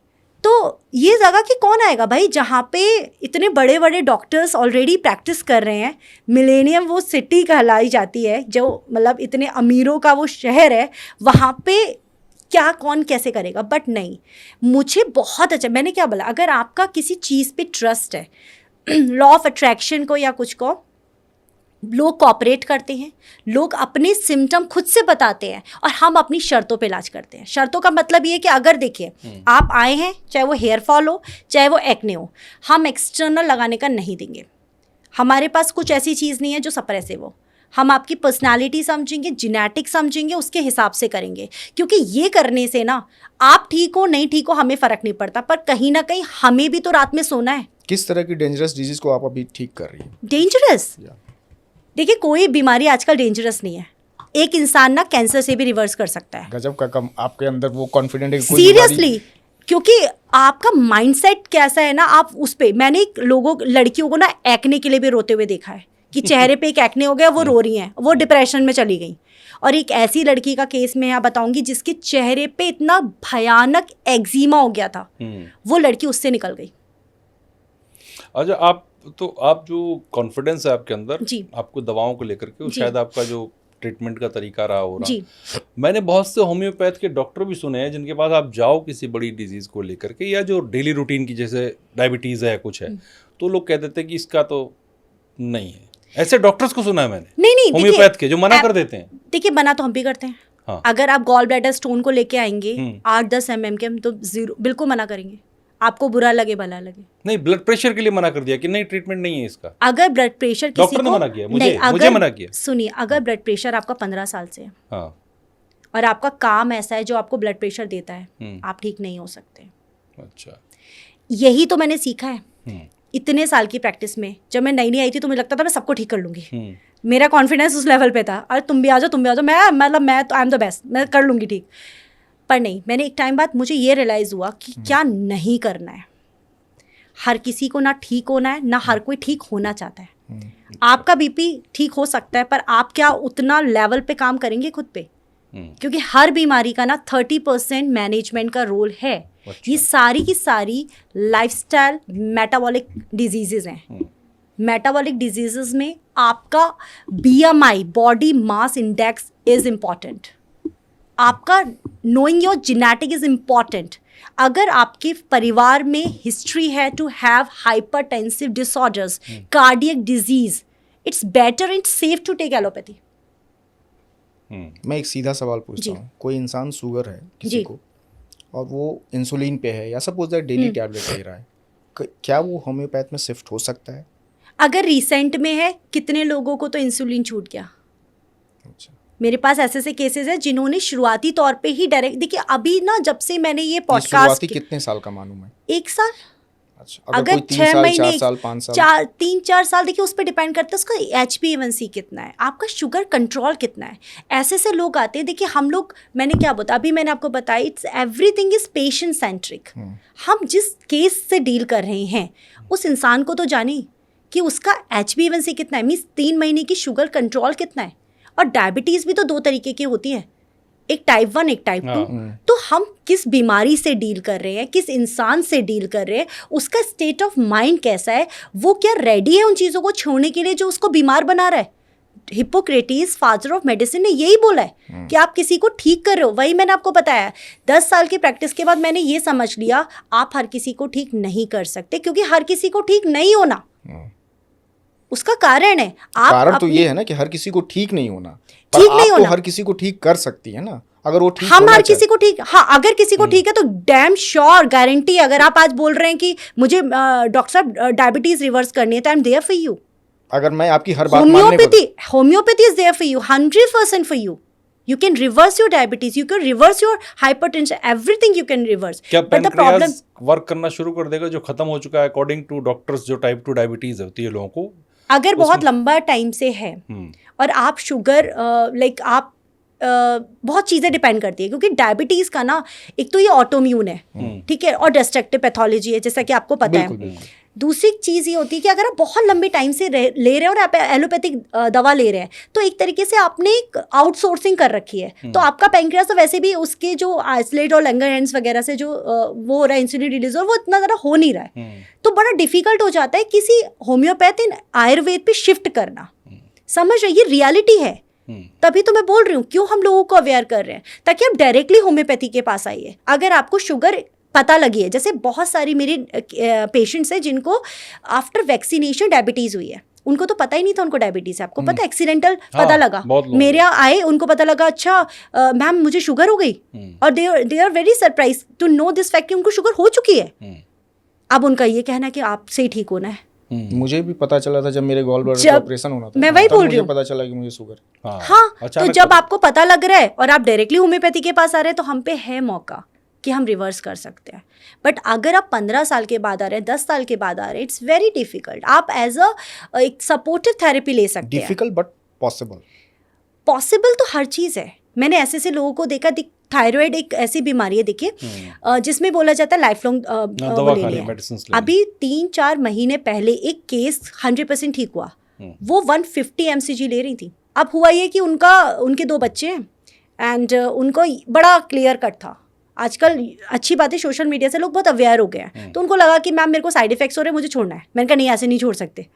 तो ये जगह कि कौन आएगा भाई, जहाँ पे इतने बड़े बड़े डॉक्टर्स ऑलरेडी प्रैक्टिस कर रहे हैं। मिलेनियम वो सिटी कहलाई जाती है, जो मतलब इतने अमीरों का वो शहर है, वहाँ पे क्या कौन कैसे करेगा। बट नहीं, मुझे बहुत अच्छा, मैंने क्या बोला, अगर आपका किसी चीज़ पे ट्रस्ट है, लॉ ऑफ अट्रैक्शन को या कुछ को, लोग कॉपरेट करते हैं, लोग अपने सिम्टम खुद से बताते हैं और हम अपनी शर्तों पे इलाज करते हैं। शर्तों का मतलब ये है कि अगर देखिए आप आए हैं, चाहे वो हेयर फॉल हो, चाहे वो एक्ने हो, हम एक्सटर्नल लगाने का नहीं देंगे। हमारे पास कुछ ऐसी चीज़ नहीं है जो सप्रेसिव हो। हम आपकी पर्सनालिटी समझेंगे, जेनेटिक समझेंगे, उसके हिसाब से करेंगे। क्योंकि ये करने से ना, आप ठीक हो नहीं ठीक हो हमें फ़र्क नहीं पड़ता, पर कहीं ना कहीं हमें भी तो रात में सोना है। किस तरह की डेंजरस डिजीज को आप अभी ठीक कर रही हैं? डेंजरस, देखिए कोई बीमारी आजकल डेंजरस नहीं है। एक इंसान ना कैंसर से भी रिवर्स कर सकता है। गजब का कम आपके अंदर वो कॉन्फिडेंट है। सीरियसली, क्योंकि आपका माइंडसेट कैसा है ना, आप उस पे, मैंने लड़कियों को ना एक्ने के लिए भी रोते हुए देखा है कि चेहरे पे एक एक्ने हो गया, वो रो रही हैं, वो डिप्रेशन में चली गई। और एक ऐसी लड़की का केस मैं यहाँ बताऊंगी जिसके चेहरे पे इतना भयानक एक्जिमा हो गया था, वो लड़की उससे निकल गई। अच्छा, आप जो कॉन्फिडेंस है आपके अंदर जी, आपको दवाओं को लेकर के, शायद आपका जो ट्रीटमेंट का तरीका रहा हो जी। मैंने बहुत से होम्योपैथ के डॉक्टर भी सुने हैं जिनके पास आप जाओ किसी बड़ी डिजीज को लेकर के, या जो डेली रूटीन की, जैसे डायबिटीज है, कुछ है, तो लोग कह देते हैं कि इसका तो नहीं है, ऐसे डॉक्टर्स को सुना है मैंने, नहीं होम्योपैथ के, जो मना कर देते हैं। देखिए मना तो हम भी करते हैं। हाँ। अगर आप गॉल ब्लैडर स्टोन को लेके आएंगे 8-10 mm के, हम तो जीरो बिल्कुल मना करेंगे, आपको बुरा लगे भला लगे। नहीं, ब्लड प्रेशर के लिए मना कर दिया कि नहीं ट्रीटमेंट नहीं है इसका। अगर ब्लड प्रेशर किसी डॉक्टर ने को मना किया, मुझे नहीं, मुझे मना किया। सुनिए, अगर ब्लड प्रेशर आपका 15 साल से है हाँ, और आपका काम ऐसा है जो आपको ब्लड प्रेशर देता है, आप ठीक नहीं हो सकते। अच्छा, यही तो मैंने सीखा है इतने साल की प्रैक्टिस में। जब मैं नई आई थी तो मुझे लगता था मैं सबको ठीक कर लूंगी, मेरा कॉन्फिडेंस उस लेवल पे था, अरे तुम भी आ जाओ, मैं तो आई एम द बेस्ट, मैं कर लूंगी ठीक। पर नहीं, मैंने एक टाइम बाद मुझे ये रियलाइज़ हुआ कि क्या नहीं करना है। हर किसी को ना ठीक होना है, ना हर कोई ठीक होना चाहता है। आपका बीपी ठीक हो सकता है, पर आप क्या उतना लेवल पे काम करेंगे खुद पे? क्योंकि हर बीमारी का ना 30% मैनेजमेंट का रोल है। ये सारी की सारी लाइफस्टाइल मेटाबॉलिक डिजीजेज हैं। मेटाबॉलिक डिजीजेस में आपका BMI, body mass index, is important. आपका knowing your genetic is important. अगर आपके परिवार में हिस्ट्री है to have hypertensive disorders, cardiac disease, it's better and safe to take allopathy. मैं एक सीधा सवाल पूछता हूँ, कोई इंसान शुगर है किसी को और वो इंसुलिन पे है या सपोज दैट डेली टैबलेट ले रहा है, क्या वो होम्योपैथ में शिफ्ट हो सकता है? अगर रिसेंट में है, कितने लोगों को तो इंसुलिन छूट गया। अच्छा, मेरे पास ऐसे केसेस हैं जिन्होंने शुरुआती तौर पे ही डायरेक्ट, देखिए अभी ना जब से मैंने ये पॉडकास्ट, शुरुआती कितने साल का मानूं मैं? 1 साल। अच्छा, अगर कोई 3 साल, 4 साल, 5 साल, 3-4 साल, देखिए उस पर डिपेंड करता है उसका HbA1c कितना है, आपका शुगर कंट्रोल कितना है। ऐसे लोग आते हैं। देखिए हम लोग, मैंने क्या बताया अभी, मैंने आपको बताया, it's everything is patient centric. हम जिस केस से डील कर रहे हैं उस इंसान को तो जाने कि उसका HbA1c कितना है, मीन्स 3 महीने की शुगर कंट्रोल कितना है। और डायबिटीज़ भी तो 2 तरीके की होती है, एक टाइप 1, एक टाइप 2। तो हम किस बीमारी से डील कर रहे हैं, किस इंसान से डील कर रहे हैं, उसका स्टेट ऑफ माइंड कैसा है, वो क्या रेडी है उन चीज़ों को छोड़ने के लिए जो उसको बीमार बना रहा है। हिप्पोक्रेटिस, फादर ऑफ मेडिसिन, ने यही बोला है कि आप किसी को ठीक कर रहे हो। वही मैंने आपको बताया, 10 साल की प्रैक्टिस के बाद मैंने ये समझ लिया, आप हर किसी को ठीक नहीं कर सकते, क्योंकि हर किसी को ठीक नहीं होना उसका कारण है। आप कारण तो ये है ना कि हर किसी को ठीक नहीं होना, पर ठीक आप नहीं तो होना। हर किसी को ठीक कर सकती है ना, अगर वो ठीक हम होना हर चाहे। किसी को ठीक, हाँ अगर किसी को ठीक है तो डैम श्योर गारंटी, अगर आप आज बोल रहे हैं कि मुझे डॉक्टर साहब डायबिटीज रिवर्स करनी है, तो I am there for you. अगर मैं आपकी हर बात मानने को, homeopathy is there for you, 100% for you. You can reverse your diabetes, you can reverse your hypertension, everything you can reverse. क्या But the problem, pancreas work करना शुरू कर देगा जो खत्म हो चुका है अकॉर्डिंग टू डॉक्टर्स, जो टाइप 2 डायबिटीज होती है लोगों को? अगर बहुत लंबा टाइम से है और आप शुगर लाइक आप बहुत चीज़ें डिपेंड करती है, क्योंकि डायबिटीज़ का ना एक तो ये ऑटोम्यून है, ठीक है, और डिस्ट्रक्टिव पैथोलॉजी है, जैसा कि आपको पता है। दूसरी चीज़ ये होती है कि अगर आप बहुत लंबे टाइम से ले रहे हैं और आप एलोपैथिक दवा ले रहे हैं, तो एक तरीके से आपने एक आउटसोर्सिंग कर रखी है। तो आपका पैंक्रियास तो वैसे भी उसके जो आइसोलेट और लैंगरहैंस वगैरह से जो वो हो रहा है इंसुलिन रिलीज, और वो इतना ज़्यादा हो नहीं रहा है, तो बड़ा डिफिकल्ट हो जाता है किसी होम्योपैथ इन आयुर्वेद पे शिफ्ट करना। समझ रहे, ये रियलिटी है। तभी तो मैं बोल रही हूँ क्यों हम लोगों को अवेयर कर रहे हैं, ताकि आप डायरेक्टली होम्योपैथी के पास आइए। अगर आपको शुगर पता लगी है, जैसे बहुत सारी मेरी पेशेंट्स हैं जिनको आफ्टर वैक्सीनेशन डायबिटीज़ हुई है, उनको तो पता ही नहीं था उनको डायबिटीज़ है। आपको पता है, एक्सीडेंटल पता लगा, मेरे यहाँ आए, उनको पता लगा अच्छा मैम मुझे शुगर हो गई, और they are very surprise to know this fact कि उनको शुगर हो चुकी है। अब उनका ये कहना है कि आपसे ही ठीक होना है। मुझे भी पता चला था जब मेरे गॉल ब्लैडर का ऑपरेशन होना था, मैं वही बोल रही हूँ, पता चला कि मुझे शुगर। हाँ, तो जब आपको पता लग रहा है और आप डायरेक्टली होम्योपैथी के पास आ रहे हैं, तो हम पे है मौका कि हम रिवर्स कर सकते हैं। बट अगर आप 15 साल के बाद आ रहे हैं, 10 साल के बाद आ रहे हैं, इट्स वेरी डिफिकल्ट। आप एज एक सपोर्टिव थेरेपी ले सकते हैं। Difficult but possible. पॉसिबल तो हर चीज़ है। मैंने ऐसे लोगों को देखा, थायराइड एक ऐसी बीमारी है, देखिए जिसमें बोला जाता है लाइफ लॉन्ग अभी 3-4 महीने पहले एक केस 100% ठीक हुआ, वो 150 mcg ले रही थी। अब हुआ ये कि उनके 2 बच्चे हैं एंड उनको बड़ा क्लियर कट था। आजकल अच्छी बात है, सोशल मीडिया से लोग बहुत अवेयर हो गए हैं, तो उनको लगा कि मैम मेरे को साइड इफेक्ट्स हो रहे हैं, मुझे छोड़ना है। मैंने कहा नहीं, ऐसे नहीं छोड़ सकते।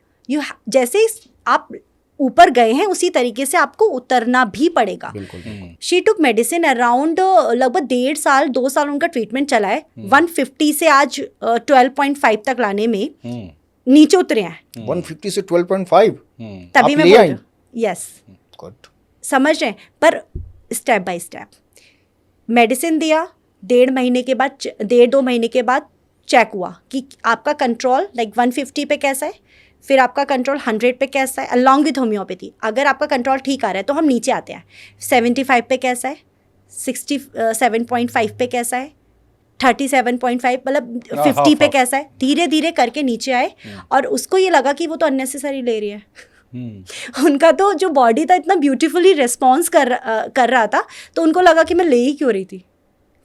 जैसे आप ऊपर गए हैं उसी तरीके से आपको उतरना भी पड़ेगा। शी टुक मेडिसिन अराउंड लगभग 1.5 साल 2 साल उनका ट्रीटमेंट चला है। 150 से आज 12.5 तक लाने में नीचे उतरे हैं, 150 से 12.5 तभी आप मैं ले बोल आई? रही हूँ यस, गुड। समझ रहे हैं। पर स्टेप बाय स्टेप मेडिसिन दिया, 1.5 महीने के बाद चेक हुआ कि आपका कंट्रोल लाइक 150 पे कैसा है, फिर आपका कंट्रोल 100 पे कैसा है, अलॉन्ग विथ होम्योपैथी। अगर आपका कंट्रोल ठीक आ रहा है तो हम नीचे आते हैं, 75 पे कैसा है, 67.5 पे कैसा है, 37.5 मतलब 50 पे कैसा है, धीरे धीरे करके नीचे आए। और उसको ये लगा कि वो तो अननेसेसरी ले रही है। उनका तो जो बॉडी था इतना ब्यूटीफुली रिस्पॉन्स कर रहा था, तो उनको लगा कि मैं ले ही क्यों रही थी,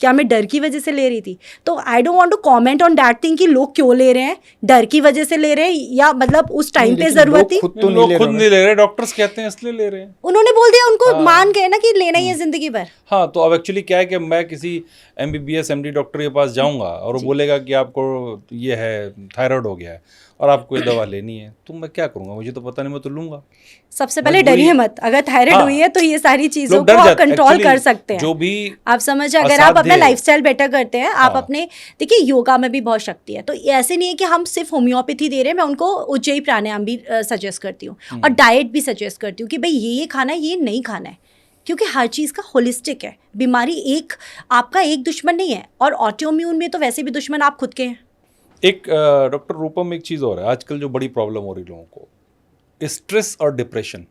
क्या मैं डर की वजह से ले रही थी। तो I don't want to comment on that thing कि लोग क्यों ले रहे हैं, डर की वजह से ले रहे हैं या मतलब उस टाइम पे जरूरत थी। खुद तो लोग नहीं खुद ले नहीं ले रहे, डॉक्टर्स कहते हैं इसलिए ले रहे हैं। उन्होंने बोल दिया, उनको मान गए ना कि लेना ही है जिंदगी भर। हाँ, तो अब एक्चुअली क्या है कि मैं किसी MBBS MD डॉक्टर के पास जाऊंगा और वो बोलेगा कि आपको ये है, थायराइड हो गया है और आपको ये दवा लेनी है, तो मैं क्या करूंगा, मुझे तो पता नहीं, मैं तो लूंगा। सबसे पहले डरिए मत, अगर थायराइड हाँ, हुई है तो ये सारी चीजों लोग को डर आप जाते हैं। कंट्रोल Actually, कर सकते हैं। जो भी आप समझ, अगर आप अपना असाध्य- लाइफस्टाइल बेटर करते हैं, आप हाँ। अपने, देखिए योगा में भी बहुत शक्ति है, तो ऐसे नहीं है कि हम सिर्फ होम्योपैथी दे रहे हैं। मैं उनको उज्जयी प्राणायाम भी सजेस्ट करती हूँ और डाइट भी सजेस्ट करती हूँ कि भाई ये खाना है, ये नहीं खाना है, क्योंकि हर चीज़ का होलिस्टिक है। बीमारी एक, आपका एक दुश्मन नहीं है, और ऑटोइम्यून में तो वैसे भी दुश्मन आप खुद के हैं। एक डॉक्टर रूपम, एक चीज़ और है आजकल जो बड़ी प्रॉब्लम हो रही लोगों को, स्ट्रेस और डिप्रेशन,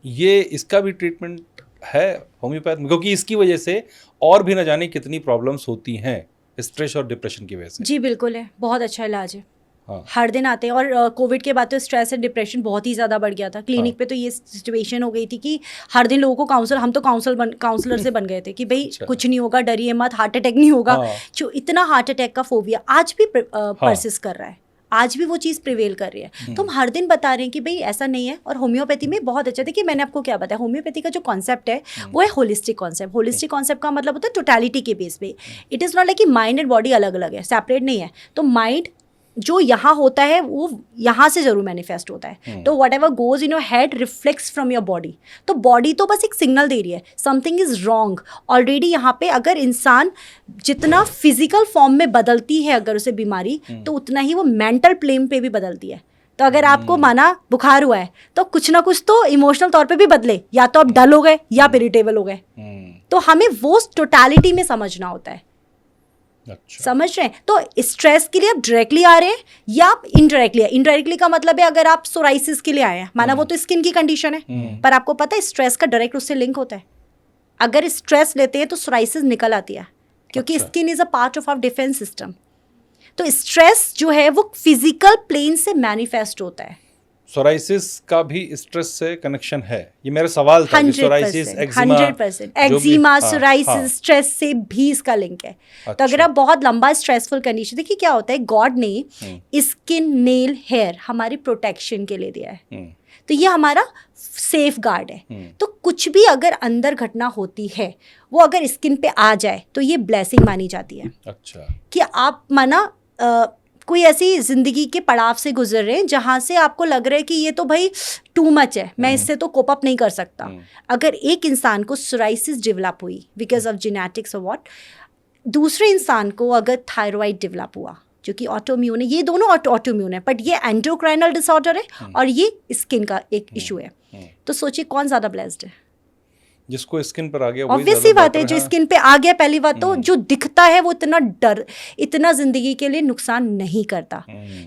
ये इसका भी ट्रीटमेंट है होम्योपैथ में? क्योंकि इसकी वजह से और भी न जाने कितनी प्रॉब्लम्स होती हैं स्ट्रेस और डिप्रेशन की वजह से। जी बिल्कुल है, बहुत अच्छा इलाज है। हाँ। हर दिन आते हैं, और कोविड के बाद तो स्ट्रेस और डिप्रेशन बहुत ही ज़्यादा बढ़ गया था। क्लिनिक पे तो ये सिचुएशन हो गई थी कि हर दिन लोगों को हम तो काउंसलर से बन गए थे कि भाई अच्छा। कुछ नहीं होगा, डरिए मत, हार्ट अटैक नहीं होगा। हाँ। जो इतना हार्ट अटैक का फोबिया आज भी परसिस्ट कर रहा है, आज भी वो चीज़ प्रिवेल कर रही है। तो हम हर दिन बता रहे हैं कि भाई ऐसा नहीं है। और होम्योपैथी में बहुत अच्छा, देखिए मैंने आपको क्या बताया, होम्योपैथी का जो कॉन्सेप्ट है वो है होलिस्टिक कॉन्सेप्ट। होलिस्टिक कॉन्सेप्ट का मतलब होता है टोटलिटी के बेस पे। इट इज़ नॉट लाइक कि माइंड एंड बॉडी अलग अलग है, सेपरेट नहीं है। तो माइंड जो यहाँ होता है वो यहाँ से जरूर मैनिफेस्ट होता है। तो what ever goes in your head reflects from your body. तो बॉडी तो बस एक सिग्नल दे रही है समथिंग इज रॉन्ग ऑलरेडी। यहाँ पे अगर इंसान जितना फिजिकल फॉर्म में बदलती है अगर उसे बीमारी, तो उतना ही वो मेंटल प्लेन पे भी बदलती है। तो अगर आपको माना बुखार हुआ है तो कुछ ना कुछ तो इमोशनल तौर पे भी बदले, या तो आप डल हो गए या आप इरिटेबल हो गए। तो हमें वो टोटलिटी में समझना होता है। अच्छा। समझ रहे हैं? तो स्ट्रेस के लिए आप डायरेक्टली आ रहे हैं या आप इनडायरेक्टली। इनडायरेक्टली का मतलब है अगर आप सोराइसिस के लिए आए हैं, माना वो तो स्किन की कंडीशन है, पर आपको पता है स्ट्रेस का डायरेक्ट उससे लिंक होता है। अगर स्ट्रेस लेते हैं तो सोराइसिस निकल आती है, क्योंकि अच्छा। Skin is a part of our defence system. तो स्ट्रेस जो है वो फिजिकल प्लेन से मैनिफेस्ट होता है। सोराइसिस का भी स्ट्रेस से कनेक्शन है? ये मेरा सवाल था कि psoriasis, eczema, 100% eczema, psoriasis, stress से भी इसका लिंक है। तो अगर आप बहुत लंबा स्ट्रेसफुल कंडीशन, देखिए क्या होता है, गॉड ने स्किन, नेल, हेयर हमारी प्रोटेक्शन के लिए दिया है। तो ये हमारा सेफ गार्ड है। तो कुछ भी अगर अंदर घटना होती है वो अगर स्किन पे आ जाए तो ये ब्लेसिंग मानी जाती है। अच्छा। कि आप माना कोई ऐसी जिंदगी के पड़ाव से गुजर रहे हैं जहाँ से आपको लग रहा है कि ये तो भाई टू मच है, मैं इससे तो कोप अप नहीं कर सकता। अगर एक इंसान को सोराइसिस डेवलप हुई बिकॉज ऑफ जेनेटिक्स और व्हाट, दूसरे इंसान को अगर थायराइड डेवलप हुआ जो कि ऑटोइम्यून है, ये दोनों ऑटोइम्यून है, बट ये एंडोक्राइनल डिसऑर्डर है और ये स्किन का एक इशू है। तो सोचिए कौन ज़्यादा ब्लेस्ड है? जिसको स्किन पर आ गया ऑब्वियस सी बात है, जो स्किन पे आ गया। पहली बात तो जो दिखता है वो इतना जिंदगी के लिए नुकसान नहीं करता।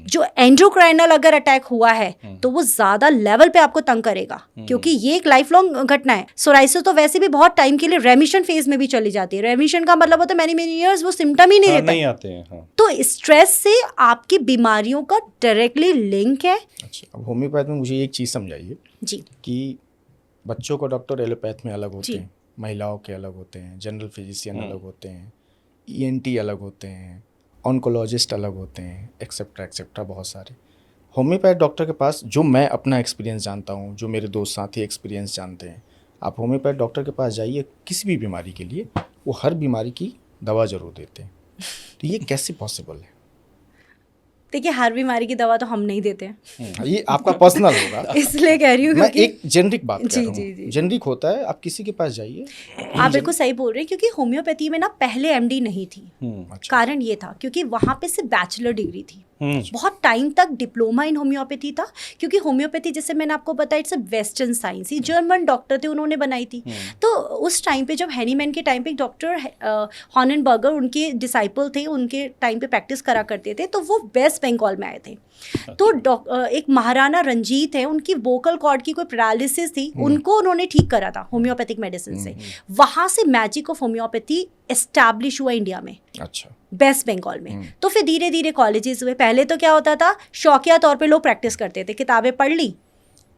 जो एंडोक्राइनल अगर अटैक हुआ है तो वो ज्यादा लेवल पे आपको तंग करेगा, क्योंकि ये एक लाइफ लॉन्ग घटना है। सोराइसिस तो वैसे भी बहुत टाइम के लिए रेमिशन फेज में भी चली जाती है। रेमिशन का मतलब होता है मेनी ईयर्स वो सिम्टम ही नहीं रहता, नहीं आते हैं। हाँ। तो स्ट्रेस से आपकी बीमारियों का डायरेक्टली लिंक है। अच्छा, अब होम्योपैथ में मुझे एक चीज़ समझाइए जी। कि बच्चों को डॉक्टर एलोपैथ में अलग होते जी। हैं, महिलाओं के अलग होते हैं, जनरल फिजिशियन अलग होते हैं, ENT अलग होते हैं, ऑन्कोलॉजिस्ट अलग होते हैं, एक्सेट्रा एक्सेट्रा बहुत सारे। होम्योपैथ डॉक्टर के पास, जो मैं अपना एक्सपीरियंस जानता हूँ, जो मेरे दोस्त साथी एक्सपीरियंस जानते हैं, आप होम्योपैथ डॉक्टर के पास जाइए किसी भी बीमारी के लिए, वो हर बीमारी की दवा ज़रूर देते हैं। तो ये कैसे पॉसिबल है? देखिए हर बीमारी की दवा तो हम नहीं देते हैं। ये आपका पर्सनल होगा, इसलिए कह रही हूँ मैं क्योंकि एक जेनरिक बात कर जी, रहा जी, हूँ। जी। जेनरिक होता है, आप किसी के पास जाइए। आप बिल्कुल सही बोल रहे हैं, क्योंकि होम्योपैथी में ना पहले MD नहीं थी। अच्छा। कारण ये था क्योंकि वहाँ पे सिर्फ बैचलर डिग्री थी। बहुत टाइम तक डिप्लोमा इन होम्योपैथी था, क्योंकि होम्योपैथी जैसे मैंने आपको बताया इट्स अ वेस्टर्न साइंस, ये जर्मन डॉक्टर थे उन्होंने बनाई थी। तो उस टाइम पे जब हैनीमैन के टाइम पे डॉक्टर हॉर्ननबर्गर उनके डिसाइपल थे, उनके टाइम पे प्रैक्टिस करा करते थे, तो वो वेस्ट बंगाल में आए थे। तो एक महाराणा रंजीत है, उनकी वोकल कॉर्ड की कोई पैरालिसिस थी, उनको उन्होंने ठीक करा था होम्योपैथिक मेडिसिन से। वहाँ से मैजिक ऑफ होम्योपैथी एस्टैब्लिश हुआ इंडिया में। अच्छा, वेस्ट बंगाल में। तो फिर धीरे धीरे कॉलेजेस हुए। पहले तो क्या होता था, शौकिया तौर पे लोग प्रैक्टिस करते थे, किताबें पढ़ ली,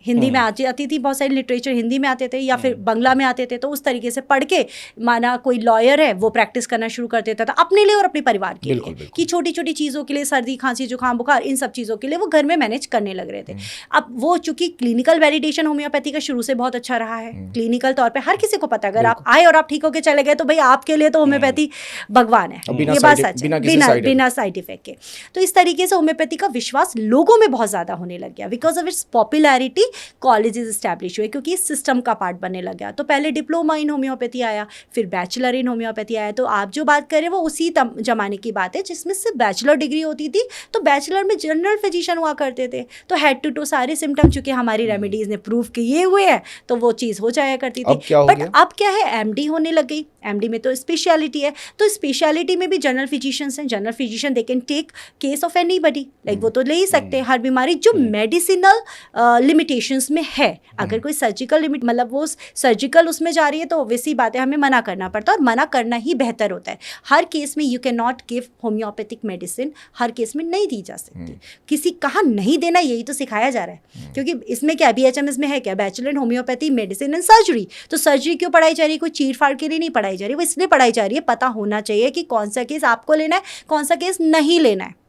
हिंदी में आती थी, बहुत सारी लिटरेचर हिंदी में आते थे या फिर बंगला में आते थे, तो उस तरीके से पढ़ के माना कोई लॉयर है वो प्रैक्टिस करना शुरू कर देता था अपने लिए और अपने परिवार के लिए, कि छोटी छोटी चीज़ों के लिए, सर्दी खांसी जुकाम बुखार, इन सब चीज़ों के लिए वो घर में मैनेज करने लग रहे थे। अब वो चूंकि क्लिनिकल वैलिडेशन होम्योपैथी का शुरू से बहुत अच्छा रहा है, क्लिनिकल तौर पर हर किसी को पता है, अगर आप आए और आप ठीक होकर चले गए तो भाई आपके लिए तो होम्योपैथी भगवान है, ये बात सच है, बिना साइड इफेक्ट के। तो इस तरीके से होम्योपैथी का विश्वास लोगों में बहुत ज़्यादा होने लग गया, because of its popularity colleges establish हुए, क्योंकि इस सिस्टम का पार्ट बनने लग गया। तो पहले डिप्लोमा इन होम्योपैथी आया, फिर बैचलर इन होम्योपैथी आया। तो आप जो बात कर रहे हैं वो उसी जमाने की बात है जिसमें सिर्फ बैचलर डिग्री होती थी। तो बैचलर में जनरल फिजिशियन हुआ करते थे, तो हेड टू टू सारे सिम्टम चूंकि हमारी रेमेडीज ने प्रूव किए हुए हैं तो वो चीज़ हो जाया करती थी। बट अब क्या है, एमडी होने लग गई। एमडी में तो स्पेशलिटी है, तो स्पेशलिटी में भी जनरल फिजिशियंस हैं। General physician they can take case of anybody, like वो तो ले ही सकते हैं हर बीमारी जो मेडिसिनल लिमिटेशंस में है। अगर कोई सर्जिकल लिमिट, मतलब वो सर्जिकल उसमें जा रही है, तो ऑब्वियसली बात है हमें मना करना पड़ता है, और मना करना ही बेहतर होता है। हर केस में you can not give homeopathic medicine, her case में नहीं दी जा सकती। किसी कहाँ नहीं देना, यही तो सिखाया जा रहा है। क्योंकि इसमें क्या BHMS में है क्या, bachelor in homeopathy medicine and surgery. तो सर्जरी क्यों पढ़ाई जा रही है, कोई चीर फाड़ के लिए नहीं पढ़ाई जा रही, वो इसलिए पढ़ाई जा रही है पता होना चाहिए कि कौन सा केस आपको लेना है, कौन सा केस नहीं लेना है।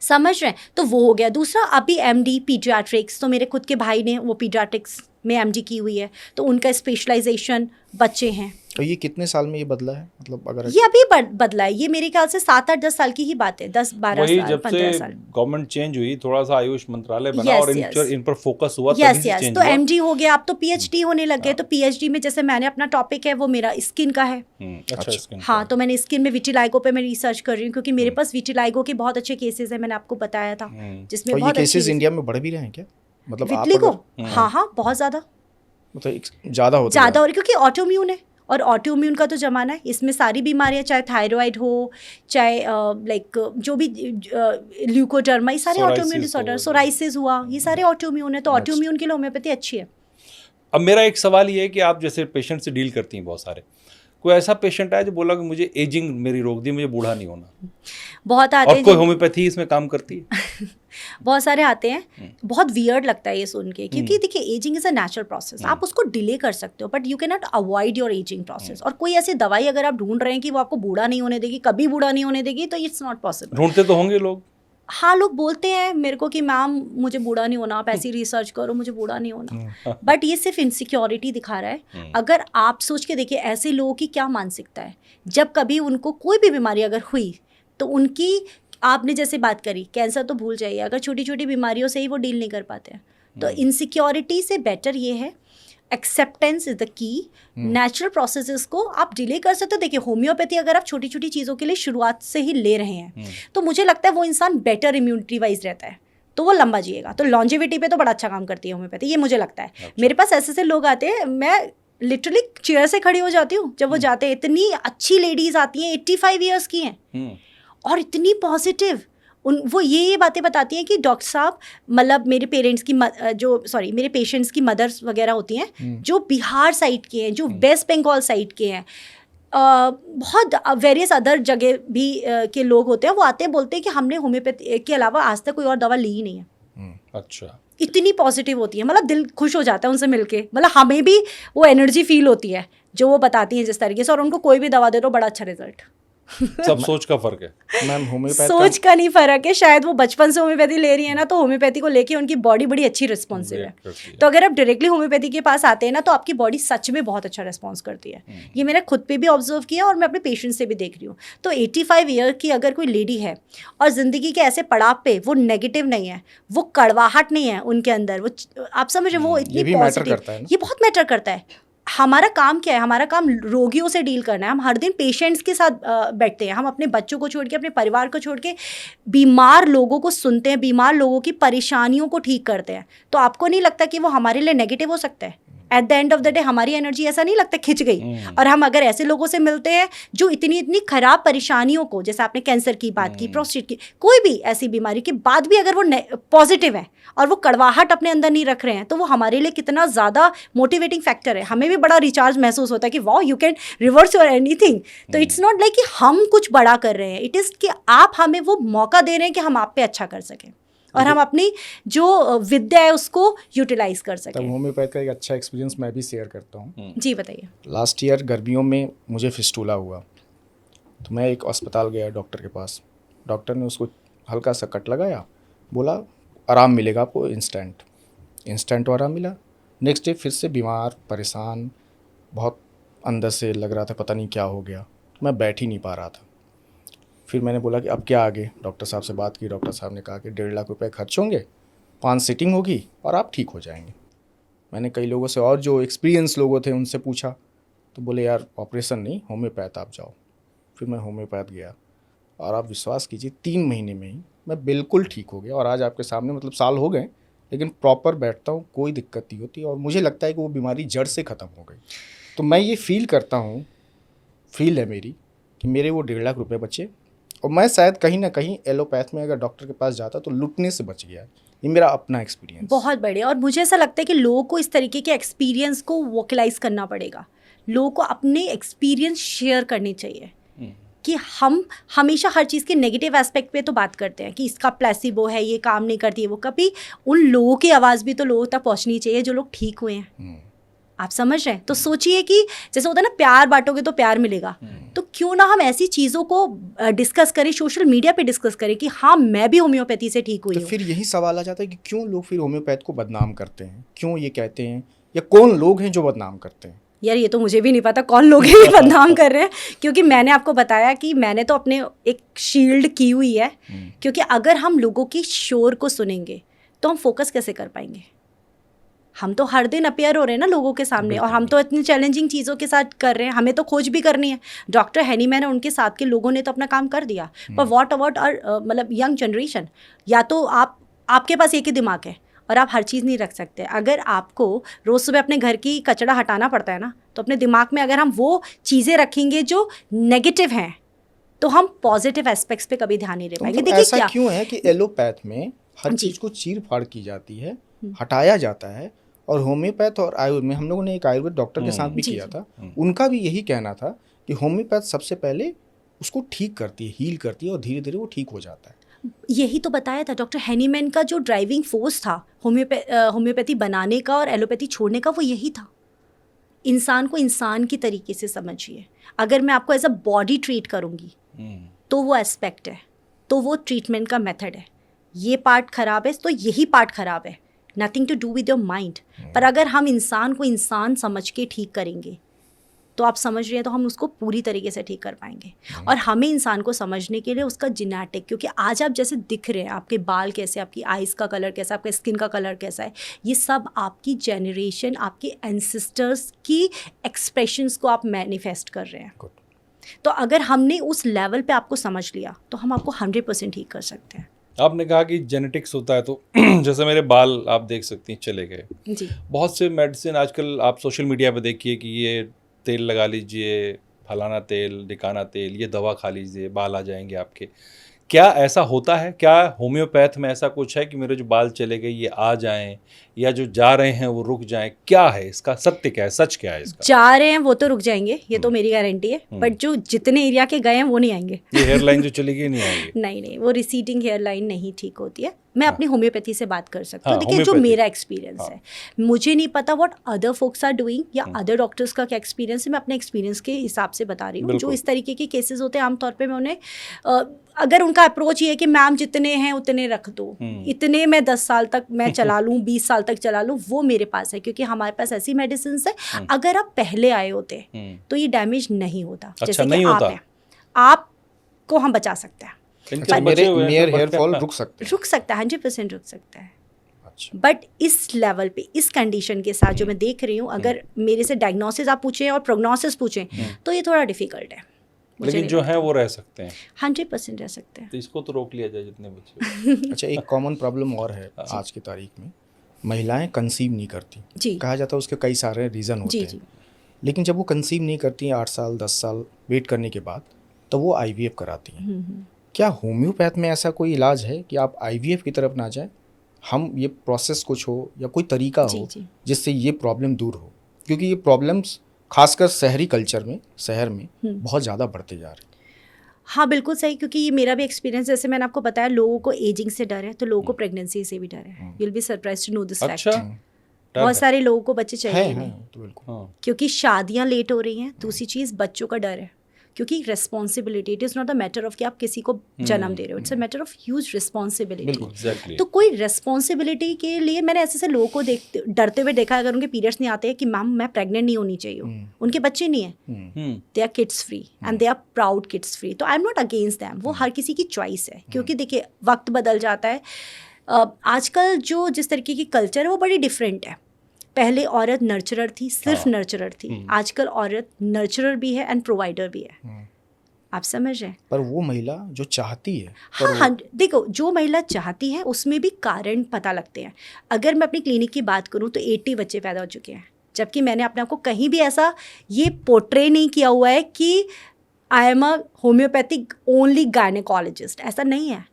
समझ रहे हैं? तो वो हो गया। दूसरा, अभी MD पीडियाट्रिक्स, तो मेरे खुद के भाई ने वो पीडियाट्रिक्स में MD की हुई है, तो उनका स्पेशलाइजेशन बच्चे हैं। तो ये कितने साल में ये बदला है, मतलब अगर ये अभी बदला है, ये मेरे ख्याल से 7, 8, 10 साल की ही बात है, 10, 12 साल, जब 15 से साल। गवर्नमेंट चेंज हुई, थोड़ा सा आयुष मंत्रालय बना और इन पर फोकस हुआ, तभी से चेंज तो हुआ। MD हो गया, अब तो PhD होने लग गए। तो PhD में जैसे मैंने अपना टॉपिक है वो मेरा स्किन का है। अच्छा, स्किन। हाँ, तो मैंने स्किन में विटिलाइगो पे मैं रिसर्च कर रही हूँ, क्योंकि मेरे पास विटिलाइगो के बहुत अच्छे केसेस है, मैंने आपको बताया था, जिसमें बहुत अच्छे केसेस इंडिया में बढ़ भी रहे हैं क्या, मतलब विटिलिगो? हाँ, बहुत ज़्यादा, मतलब ज़्यादा हो रहा है, क्योंकि ऑटोइम्यून है, और ऑटोइम्यून का तो ज़माना है। इसमें सारी बीमारियां, चाहे थायराइड हो, चाहे लाइक जो भी ल्यूकोडर्मा, ये सारे ऑटोइम्यून डिसऑर्डर, सोराइसिस हुआ, ये सारे ऑटोइम्यून है। तो ऑटोइम्यून के लिए होम्योपैथी अच्छी है। अब मेरा एक सवाल ये है कि आप जैसे पेशेंट से डील करती हैं बहुत सारे, कोई ऐसा पेशेंट है जो बोला कि मुझे एजिंग मेरी रोक दी, मुझे बूढ़ा नहीं होना, बहुत आते हैं। और कोई होम्योपैथी इसमें काम करती है? बहुत सारे आते हैं। बहुत वियर्ड लगता है ये सुन के, क्योंकि देखिए ageing is a natural process, आप उसको डिले कर सकते हो, but you can not avoid your ageing process. और कोई ऐसी दवाई अगर आप ढूंढ रहे हैं कि वो आपको बूढ़ा नहीं होने देगी, कभी बूढ़ा नहीं होने देगी, तो इट्स नॉट पॉसिबल। ढूंढते तो होंगे लोग। हाँ, लोग बोलते हैं मेरे को कि मैम मुझे बूढ़ा नहीं होना, आप ऐसी रिसर्च करो, मुझे बूढ़ा नहीं होना। बट ये सिर्फ इनसिक्योरिटी दिखा रहा है। अगर आप सोच के देखिए, ऐसे लोगों की क्या मानसिकता है, जब कभी उनको कोई भी बीमारी अगर हुई तो उनकी, आपने जैसे बात करी कैंसर, तो भूल जाइए, अगर छोटी छोटी बीमारियों से ही वो डील नहीं कर पाते हैं। तो इनसिक्योरिटी से बेटर ये है, acceptance is the key. Natural processes को आप डिले कर सकते हो। देखिए होम्योपैथी अगर आप छोटी छोटी चीज़ों के लिए शुरुआत से ही ले रहे हैं, तो मुझे लगता है वो इंसान बेटर इम्यूनिटी वाइज रहता है, तो वो लंबा जिएगा। तो लॉन्जेविटी पे तो बड़ा अच्छा काम करती है होम्योपैथी, ये मुझे लगता है। अच्छा। मेरे पास ऐसे लोग आते हैं, मैं लिटरली चेयर से खड़ी हो जाती हूँ जब वो जाते हैं। इतनी अच्छी लेडीज आती हैं, 85 ईयर्स की हैं, और इतनी पॉजिटिव, वो ये बातें बताती हैं कि डॉक्टर साहब, मतलब मेरे पेरेंट्स की मेरे पेशेंट्स की मदर्स वगैरह होती हैं जो बिहार साइड के हैं, जो वेस्ट बंगाल साइड के हैं, बहुत वेरियस अदर जगह भी के लोग होते हैं। वो आते हैं, बोलते हैं कि हमने होम्योपैथी के अलावा आज तक कोई और दवा ली ही नहीं है। अच्छा, इतनी पॉजिटिव होती है, मतलब दिल खुश हो जाता है उनसे मिलके। मतलब हमें भी वो एनर्जी फील होती है जो वो बताती हैं जिस तरीके से, और उनको कोई भी दवा दे दो बड़ा अच्छा रिजल्ट। सब सोच का फर्क है मैम, होम्योपैथी सोच का नहीं फर्क है, शायद वो बचपन से होम्योपैथी ले रही है ना, तो होम्योपैथी को लेके उनकी बॉडी बड़ी अच्छी रिस्पॉन्सिव है। तो अगर आप डायरेक्टली होम्योपैथी के पास आते हैं ना, तो आपकी बॉडी सच में बहुत अच्छा रिस्पॉन्स करती है। ये मैंने खुद पे भी ऑब्जर्व किया और मैं अपने पेशेंट से भी देख रही हूँ। तो 85 ईयर की अगर कोई लेडी है और ज़िंदगी के ऐसे पड़ाव पे वो नेगेटिव नहीं है, वो कड़वाहट नहीं है उनके अंदर, वो आप समझ, वो इतनी पॉजिटिव, ये बहुत मैटर करता है। हमारा काम क्या है, हमारा काम रोगियों से डील करना है। हम हर दिन पेशेंट्स के साथ बैठते हैं, हम अपने बच्चों को छोड़ के, अपने परिवार को छोड़ के बीमार लोगों को सुनते हैं, बीमार लोगों की परेशानियों को ठीक करते हैं। तो आपको नहीं लगता कि वो हमारे लिए नेगेटिव हो सकता है? At the end of the day हमारी एनर्जी ऐसा नहीं लगता खिंच गई। और हम अगर ऐसे लोगों से मिलते हैं जो इतनी इतनी खराब परेशानियों को, जैसे आपने कैंसर की बात की, प्रोस्टेट की, कोई भी ऐसी बीमारी के बाद भी अगर वो पॉजिटिव है और वो कड़वाहट अपने अंदर नहीं रख रहे हैं, तो वो हमारे लिए कितना ज़्यादा मोटिवेटिंग फैक्टर है। हमें भी बड़ा रिचार्ज महसूस होता है कि wow, you can reverse your anything. तो इट्स नॉट लाइक कि हम कुछ बड़ा कर रहे हैं, इट इज़ कि आप हमें वो मौका दे रहे हैं कि हम आप पे अच्छा कर सकें और हम अपनी जो विद्या है उसको यूटिलाइज कर तब सकें। होम्योपैथ का एक अच्छा एक्सपीरियंस मैं भी शेयर करता हूँ। जी बताइए। लास्ट ईयर गर्मियों में मुझे फिस्टूला हुआ, तो मैं एक अस्पताल गया डॉक्टर के पास। डॉक्टर ने उसको हल्का सा कट लगाया, बोला आराम मिलेगा आपको इंस्टेंट आराम मिला। नेक्स्ट डे फिर से बीमार, परेशान, बहुत अंदर से लग रहा था पता नहीं क्या हो गया, मैं बैठ ही नहीं पा रहा था। फिर मैंने बोला कि अब क्या आगे, डॉक्टर साहब से बात की। डॉक्टर साहब ने कहा कि 1.5 लाख रुपए खर्च होंगे, 5 सीटिंग होगी और आप ठीक हो जाएंगे। मैंने कई लोगों से और जो एक्सपीरियंस लोगों थे उनसे पूछा, तो बोले यार ऑपरेशन नहीं, होम्योपैथ आप जाओ। फिर मैं होम्योपैथ गया और आप विश्वास कीजिए 3 महीने में ही मैं बिल्कुल ठीक हो गया। और आज आपके सामने, मतलब साल हो गए लेकिन प्रॉपर बैठता हूँ, कोई दिक्कत नहीं होती और मुझे लगता है कि वो बीमारी जड़ से ख़त्म हो गई। तो मैं ये फील करता हूँ, फील है मेरी कि मेरे वो 1.5 लाख रुपए बचे और मैं शायद कहीं ना कहीं एलोपैथ में अगर डॉक्टर के पास जाता तो लुटने से बच गया। ये मेरा अपना एक्सपीरियंस। बहुत बढ़िया। और मुझे ऐसा लगता है कि लोगों को इस तरीके के एक्सपीरियंस को वोकलाइज करना पड़ेगा। लोगों को अपने एक्सपीरियंस शेयर करने चाहिए कि हम हमेशा हर चीज़ के नेगेटिव एस्पेक्ट पे तो बात करते हैं कि इसका प्लेसिबो है, ये काम नहीं करती है, वो कभी उन लोगों की आवाज़ भी तो लोगों तक पहुंचनी चाहिए जो लोग ठीक हुए हैं। आप समझ रहे हैं? तो सोचिए कि जैसे होता है ना, प्यार बांटोगे तो प्यार मिलेगा। तो क्यों ना हम ऐसी चीज़ों को डिस्कस करें, सोशल मीडिया पे डिस्कस करें कि हाँ मैं भी होम्योपैथी से ठीक हुई तो हूँ। फिर यही सवाल आ जाता है कि क्यों लोग फिर होम्योपैथ को बदनाम करते हैं, क्यों ये कहते हैं, या कौन लोग हैं जो बदनाम करते हैं? यार ये तो मुझे भी नहीं पता कौन लोग हैं बदनाम कर रहे हैं, क्योंकि मैंने आपको बताया कि मैंने तो अपने एक शील्ड की हुई है। क्योंकि अगर हम लोगों की शोर को सुनेंगे तो हम फोकस कैसे कर पाएंगे? हम तो हर दिन अपेयर हो रहे हैं ना लोगों के सामने, और हम तो इतनी चैलेंजिंग चीज़ों के साथ कर रहे हैं, हमें तो खोज भी करनी है। डॉक्टर हैनीमैन और उनके साथ के लोगों ने तो अपना काम कर दिया, पर व्हाट अबाउट मतलब यंग जनरेशन? या तो आपके पास एक ही दिमाग है और आप हर चीज़ नहीं रख सकते। अगर आपको रोज़ सुबह अपने घर की कचरा हटाना पड़ता है ना, तो अपने दिमाग में अगर हम वो चीज़ें रखेंगे जो नेगेटिव हैं, तो हम पॉजिटिव एस्पेक्ट्स पे कभी ध्यान नहीं दे पाएंगे। देखिए ऐसा क्या क्यों है कि एलोपैथ में हर चीज़ को चीर फाड़ की जाती है, हटाया जाता है, और होम्योपैथ और आयुर्वेद में हम लोगों ने एक आयुर्वेद डॉक्टर के साथ भी किया था, उनका भी यही कहना था कि होम्योपैथ सबसे पहले उसको ठीक करती है, हील करती है और धीरे धीरे वो ठीक हो जाता है। यही तो बताया था डॉक्टर हैनीमैन का जो ड्राइविंग फोर्स था होम्योपैथी बनाने का और एलोपैथी छोड़ने का, वो यही था। इंसान को इंसान की तरीके से समझिए। अगर मैं आपको एज अ बॉडी ट्रीट करूँगी तो वो एस्पेक्ट है, तो वो ट्रीटमेंट का मेथड है। ये पार्ट खराब है तो यही पार्ट खराब है, nothing to do with your mind. पर अगर हम इंसान को इंसान समझ के ठीक करेंगे तो आप समझ रहे हैं, तो हम उसको पूरी तरीके से ठीक कर पाएंगे। और हमें इंसान को समझने के लिए उसका जेनेटिक, क्योंकि आज आप जैसे दिख रहे हैं, आपके बाल कैसे, आपकी आइज़ का कलर कैसा, आपका स्किन का कलर कैसा है, ये सब आपकी जनरेशन, आपके एंसेस्टर्स की एक्सप्रेशंस को आप मैनिफेस्ट कर रहे हैं। तो अगर हमने उस लेवल पे आपको समझ लिया तो हम आपको 100% ठीक कर सकते हैं। आपने कहा कि जेनेटिक्स होता है, तो जैसे मेरे बाल आप देख सकती हैं चले गए जी। बहुत से मेडिसिन आजकल आप सोशल मीडिया पे देखिए कि ये तेल लगा लीजिए, फलाना तेल, ढिकाना तेल, ये दवा खा लीजिए, बाल आ जाएंगे आपके। क्या ऐसा होता है? क्या होम्योपैथ में ऐसा कुछ है कि मेरे जो बाल चले गए ये आ जाएं, या जो जा रहे हैं वो रुक जाएं? क्या है इसका सत्य, क्या है, सच क्या है इसका? जा रहे हैं वो तो रुक जाएंगे, ये तो मेरी गारंटी है, बट जो जितने एरिया के गए हैं वो नहीं आएंगे। ये हेयर लाइन जो चली गई नहीं आएगी? नहीं, वो रिसीडिंग हेयर लाइन नहीं ठीक होती है। मैं अपनी होम्योपैथी से बात कर सकती हूँ। हाँ, देखिए जो होम्योपैथी। मेरा एक्सपीरियंस है, मुझे नहीं पता what other folks are doing या अदर डॉक्टर्स का क्या एक्सपीरियंस है। मैं अपने एक्सपीरियंस के हिसाब से बता रही हूँ। जो इस तरीके के केसेस होते हैं आमतौर पे मैं उन्हें अगर उनका अप्रोच ये है कि मैम जितने हैं उतने रख दो, इतने में 10 साल तक मैं चला लूँ, 20 साल तक चला लूँ, वो मेरे पास है। क्योंकि हमारे पास ऐसी मेडिसिन है, अगर आप पहले आए होते तो ये डैमेज नहीं होता। जैसे कि आप हैं, आपको हम बचा सकते हैं। मेरे हेयर फॉल रुक सकते हैं? रुक सकता है, 100% रुक सकता है। बट इस लेवल पे, इस कंडीशन के साथ जो मैं देख रही हूँ, अगर मेरे से डायग्नोसिस आप पूछें और प्रोग्नोसिस पूछें तो ये थोड़ा डिफिकल्ट है। लेकिन जो है वो रह सकते हैं, 100% रह सकते हैं। तो इसको तो रोक लिया जाए जितने बच्चे। अच्छा, एक कॉमन प्रॉब्लम और है आज की तारीख में, महिलाएं कंसीव नहीं करती। जी कहा जाता है उसके कई सारे रीज़न होते जी हैं, जी। लेकिन जब वो कंसीव नहीं करती हैं 8 साल 10 साल वेट करने के बाद, तो वो IVF कराती हैं। क्या होम्योपैथ में ऐसा कोई इलाज है कि आप IVF की तरफ ना जाए, हम ये प्रोसेस कुछ हो या कोई तरीका जी हो जी। जिससे ये प्रॉब्लम दूर हो? क्योंकि ये प्रॉब्लम्स खासकर शहरी कल्चर में, शहर में बहुत ज़्यादा बढ़ते जा रहे हैं। हाँ बिल्कुल सही, क्योंकि ये मेरा भी एक्सपीरियंस, जैसे मैंने आपको बताया, लोगों को एजिंग से डर है, तो लोगों को प्रेगनेंसी से भी डर है। You will be surprised to know this fact. अच्छा, बहुत सारे लोगों को बच्चे चाहिए है नहीं, तो बिल्कुल। हाँ, क्योंकि शादियां लेट हो रही हैं। दूसरी चीज़ बच्चों का डर है, क्योंकि responsibility, it is not a matter of कि आप किसी को जन्म दे रहे हो, it's a matter of huge responsibility. Exactly. तो कोई रिस्पॉन्सिबिलिटी के लिए मैंने ऐसे लोगों को डरते हुए देखा, अगर उनके पीरियड्स नहीं आते हैं कि मैम मैं प्रेग्नेंट नहीं होनी चाहिए, उनके बच्चे नहीं है, they are kids free and they are proud kids free. तो I am not against them, वो हर किसी की चॉइस है, क्योंकि देखिए वक्त बदल जाता है। आजकल जो जिस तरीके की कल्चर है वो बड़ी डिफरेंट है। पहले औरत नर्चरर थी, सिर्फ नर्चरर थी, आजकल औरत नर्चरर भी है एंड प्रोवाइडर भी है। आप समझ रहे हैं? पर वो महिला जो चाहती है, हाँ हाँ, देखो जो महिला चाहती है उसमें भी कारण पता लगते हैं। अगर मैं अपनी क्लिनिक की बात करूँ तो 80 बच्चे पैदा हो चुके हैं, जबकि मैंने अपने आप को कहीं भी ऐसा ये पोर्ट्रे नहीं किया हुआ है कि I am a homeopathic only gynaecologist, ऐसा नहीं है।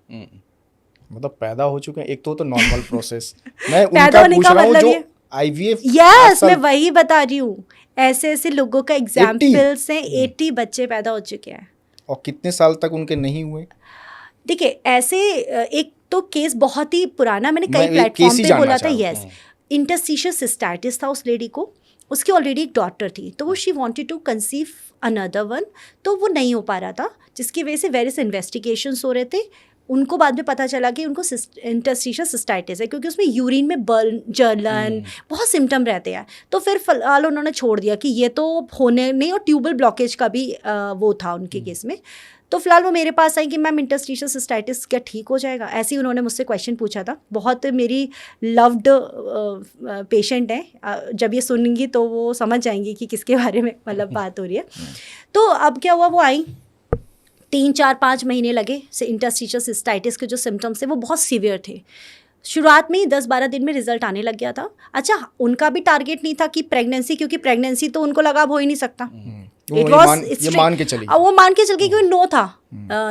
मतलब पैदा हो चुके हैं, एक तो नॉर्मल प्रोसेस। मैं पैदा उनका होने पूछ का रहा हूँ मतलब जो ये, IVF। यस मैं वही बता रही हूँ, ऐसे ऐसे लोगों का एग्जाम्पल्स हैं। 80 बच्चे पैदा हो चुके हैं। और कितने साल तक उनके नहीं हुए? देखिए ऐसे एक तो केस बहुत ही पुराना, मैंने मैं कई एक प्लेटफॉर्म केस ही पे जानना बोला था, चाह रहा यस, इंटरस्टिशियल सिस्टाइटिस था उस लेडी को, उसकी ऑलरेडी एक डॉटर थी, तो वो she wanted to conceive another one, तो वो नहीं हो पा रहा था, जिसकी वजह से वेरियस इन्वेस्टिगेशंस हो रहे थे। उनको बाद में पता चला कि उनको इंटरस्टिशियल सिस्टाइटिस है, क्योंकि उसमें यूरिन में बर्न, जलन, बहुत सिम्टम रहते हैं। तो फिर फिलहाल उन्होंने छोड़ दिया कि ये तो होने नहीं, और ट्यूबल ब्लॉकेज का भी वो था उनके केस में। तो फिलहाल वो मेरे पास आई कि मैम इंटरस्टिशियल सिस्टाइटिस क्या ठीक हो जाएगा, ऐसे ही उन्होंने मुझसे क्वेश्चन पूछा था। बहुत मेरी लव्ड पेशेंट है, जब ये सुनेंगी तो वो समझ जाएंगी कि किसके बारे में मतलब बात हो रही है। तो अब क्या हुआ, वो आई, 3-4-5 महीने लगे से इंटरस्टिशियल सिस्टाइटिस के जो सिम्टम्स थे वो बहुत सीवियर थे। शुरुआत में ही 10-12 दिन में रिजल्ट आने लग गया था। अच्छा, उनका भी टारगेट नहीं था कि प्रेगनेंसी, क्योंकि प्रेगनेंसी तो उनको लगा अब हो ही नहीं सकता। ये मान के चली, वो मान के चल गई, क्योंकि नो था।